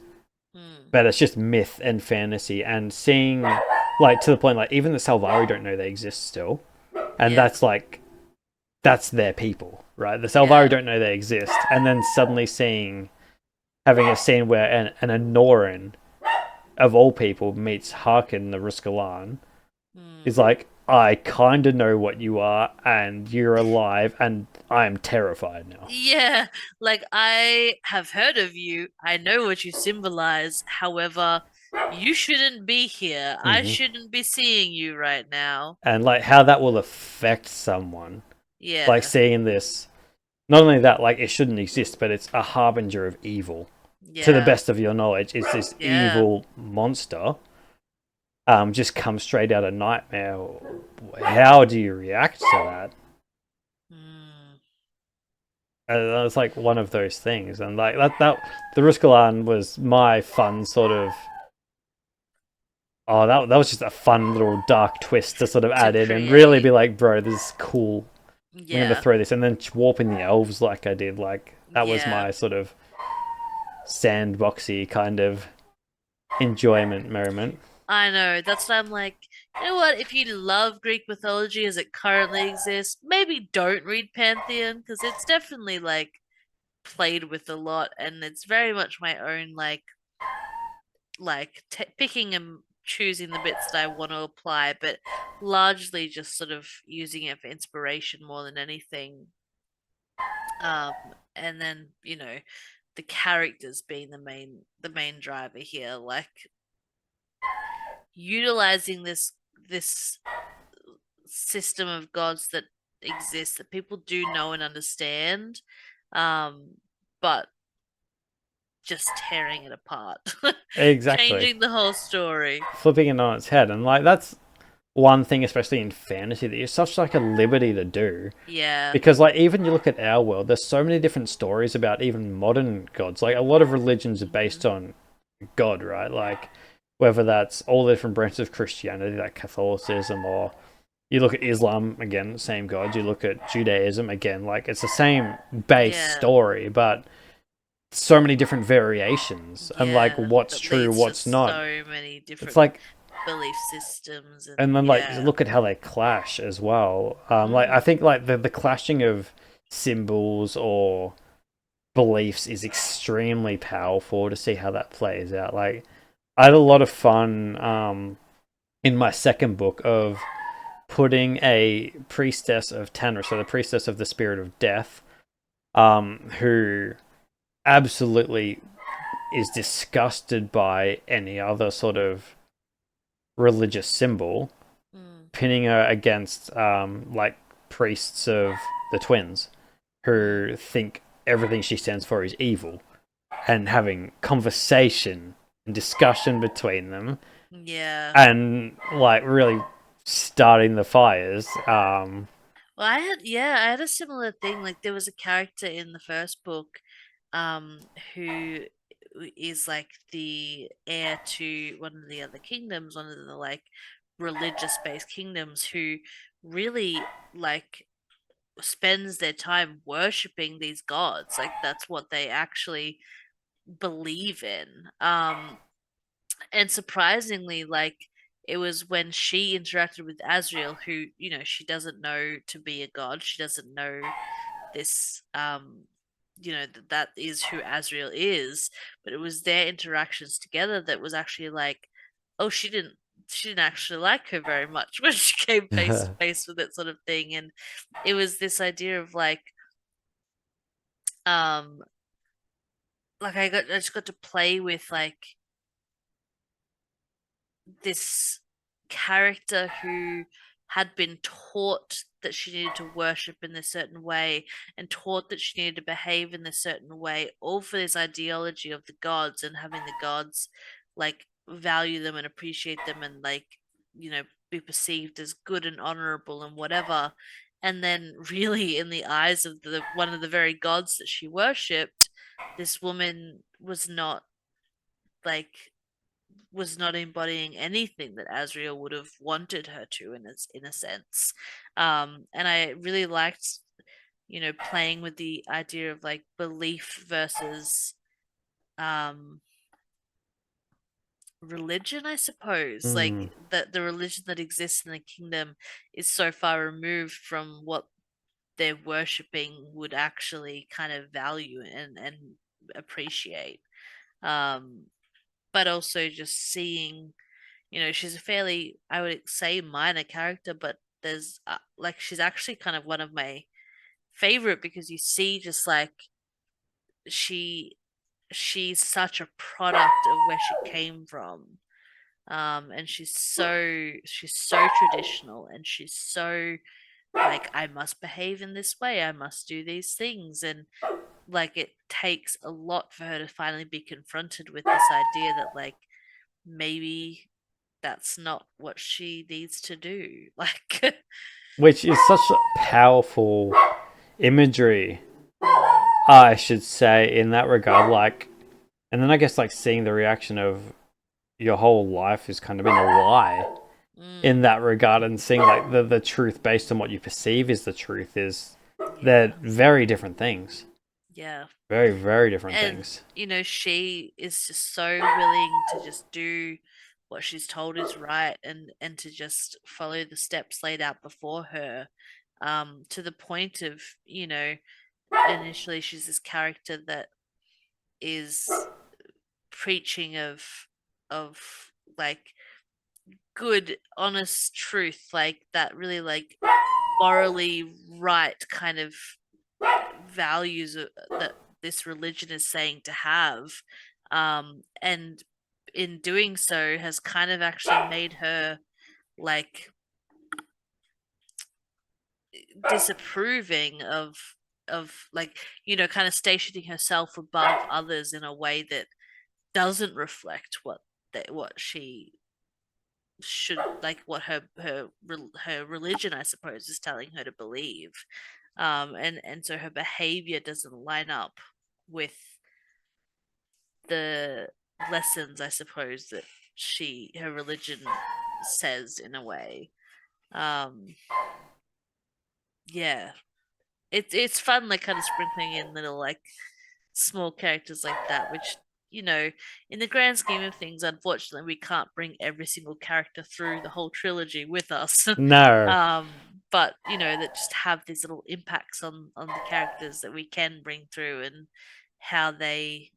Hmm. but it's just myth and fantasy. And seeing like to the point like even the Salvari don't know they exist still, and Yeah. that's their people, right? The Salvari Yeah. don't know they exist, and then suddenly having a scene where an Anoran of all people meets Harkin the Ruskalan Hmm. is like, I kind of know what you are, and you're alive, and I am terrified now. Yeah, like I have heard of you. I know what you symbolize. However, you shouldn't be here. I Mm-hmm. shouldn't be seeing you right now. And like how that will affect someone, like Yeah. seeing this. Not only that, like it shouldn't exist, but it's a harbinger of evil. To the Yeah. best of your knowledge, it's this Yeah. evil monster. Just comes straight out of Nightmare. How do you react to that? Mm. It's like one of those things, and like that the Ruskalan was my fun sort of. Oh, that was just a fun little dark twist to sort of To add in and really be create. like, bro, this is cool. I'm gonna Yeah. throw this, and then warping the elves like I did, like that was Yeah. my sort of sandboxy kind of enjoyment moment. I know. That's why I'm like, you know what? If you love Greek mythology as it currently exists, maybe don't read Pantheon because it's definitely like played with a lot and it's very much my own picking and choosing the bits that I want to apply, but largely just sort of using it for inspiration more than anything. Um, and then the characters being the main driver here, like utilizing this system of gods that exists that people do know and understand, but just tearing it apart, Exactly, changing the whole story. flipping it on its head, and like that's one thing, especially in fantasy, that you're such like a liberty to do. Yeah. Because like even you look at our world, there's so many different stories about even modern gods. Like a lot of religions are Hmm. based on God, right? Like whether that's all the different branches of Christianity, like Catholicism, or you look at Islam again, same God. You look at Judaism again, like it's the same base Yeah. story, but so many different variations, and like Yeah. what's That true, leads to what's not. so many It's different like, belief systems and and then like yeah. look at how they clash as well. Like I Mm. think like the clashing of symbols or beliefs is extremely powerful to see how that plays out. Like I had a lot of fun in my second book of putting a priestess of Tanra, so the priestess of the spirit of death, who absolutely is disgusted by any other sort of religious symbol, Mm. pinning her against like priests of the twins Mm. who think everything she stands for is evil, and having conversation and discussion between them, Yeah. and like really starting the fires. Well, I had a similar thing. Like there was a character in the first book, who is like the heir to one of the other kingdoms, one of the like religious-based kingdoms, who really like spends their time worshipping these gods. Like that's what they actually believe in. And surprisingly, like it was when she interacted with Azriel, who, she doesn't know to be a god. She doesn't know this, that is who Azriel is. But it was their interactions together that was actually like, oh, she didn't actually like her very much when she came face to face with it, sort of thing. And it was this idea of um, I just got to play with like this character who had been taught that she needed to worship in this certain way and taught that she needed to behave in this certain way, all for this ideology of the gods and having the gods like value them and appreciate them and be perceived as good and honorable and whatever. And then really in the eyes of the one of the very gods that she worshipped, this woman like was not embodying anything that Azriel would have wanted her to in a sense. And I really liked, playing with the idea of like belief versus um religion, I suppose. Mm. Like the religion that exists in the kingdom is so far removed from what they're worshipping would actually kind of value and appreciate. Um, but also just seeing, she's a fairly, I would say, minor character, but there's like she's actually kind of one of my favorite because you see just like she she's such a product of where she came from. And she's so traditional and she's so like, I must behave in this way, I must do these things. And like it takes a lot for her to finally be confronted with this idea that like maybe that's not what she needs to do. Like, Which is such powerful imagery, mm, I should say, in that regard. Like, and then I guess like seeing the reaction of your whole life is kind of been a lie in mm, that regard, and seeing like the truth based on what you perceive is the truth is they're yeah, very different things. yeah. Very, very different And, things. she is just so willing to just do what she's told is right and to just follow the steps laid out before her. To the point of, initially she's this character that is preaching of like good, honest truth, like that really like morally right kind of values that this religion is saying to have. And in doing so has kind of actually made her like disapproving of like, kind of stationing herself above others in a way that doesn't reflect what she should, like what her religion, I suppose, is telling her to believe. And so her behavior doesn't line up with the lessons, I suppose, that her religion says in a way. um yeah, it's fun, like kind of sprinkling in little like small characters like that, which, in the grand scheme of things, unfortunately, we can't bring every single character through the whole trilogy with us. No. But that just have these little impacts on the characters that we can bring through and how they,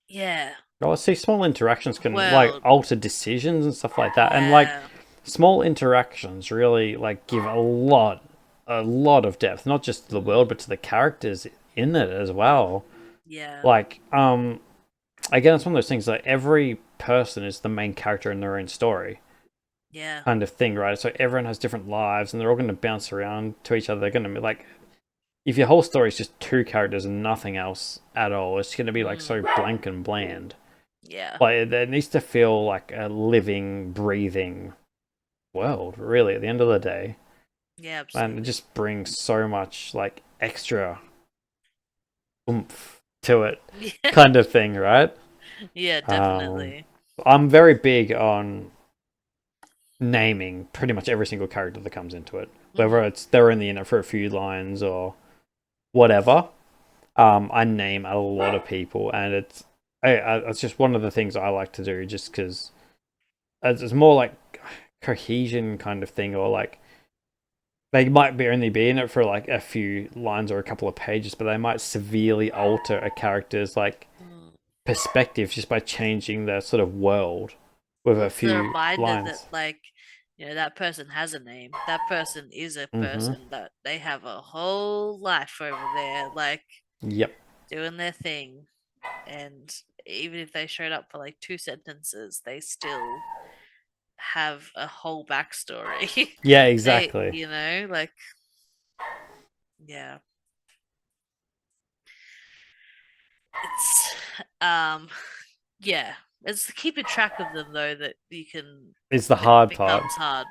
yeah, I see small interactions can like world, alter decisions and stuff like that. And like yeah, small interactions really like give a lot of depth, not just to the world, mm, but to the characters in it as well. yeah, Like, again, it's one of those things like every person is the main character in their own story, yeah, kind of thing, right? So everyone has different lives and they're all going to bounce around to each other. They're going to be like, if your whole story is just two characters and nothing else at all, it's going to be like mm, so blank and bland. Yeah. Like it needs to feel like a living, breathing world, really, at the end of the day. Yeah, And it absolutely. just brings so much like extra oomph to it, Yeah. kind of thing, right? Yeah, Um, definitely. I'm very big on naming pretty much every single character that comes into it, whether Hmm. it's they're only in it for a few lines or whatever. I name a lot of people, and it's just one of the things I like to do, just because it's more like cohesion kind of thing, or like they might be only be in it for like a few lines or a couple of pages, but they might severely alter a character's like Mm. perspective just by changing their sort of world with Well, a it's the few reminder that, lines. like, that person has a name. That person is a Mm-hmm. person, that they have a whole life over there, like, Yep. doing their thing. And even if they showed up for like two sentences, they still have a whole backstory. Yeah, They, exactly. like, yeah, it's, um, yeah, it's keeping track of them though that you can, It's the it hard part. becomes hard.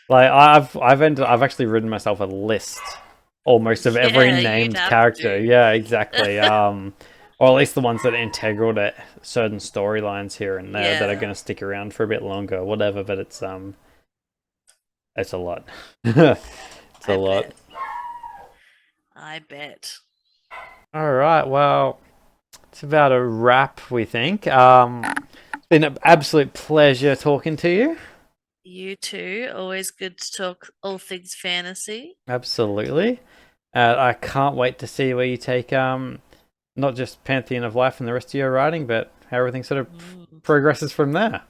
Like I've actually written myself a list almost of every Yeah, you'd named have character. to. Yeah, exactly. Or at least the ones that are integral to certain storylines here and there that are Yeah, going to stick around for a bit longer, whatever. But it's a lot. It's a I lot. bet. I bet. All right. Well, it's about a wrap, we think. It's been an absolute pleasure talking to you. You too. Always good to talk all things fantasy. Absolutely. I can't wait to see where you take not just Pantheon of Life and the rest of your writing, but how everything sort of Mm. progresses from there.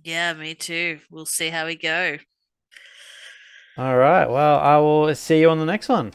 Yeah, me too. We'll see how we go. All right. Well, I will see you on the next one.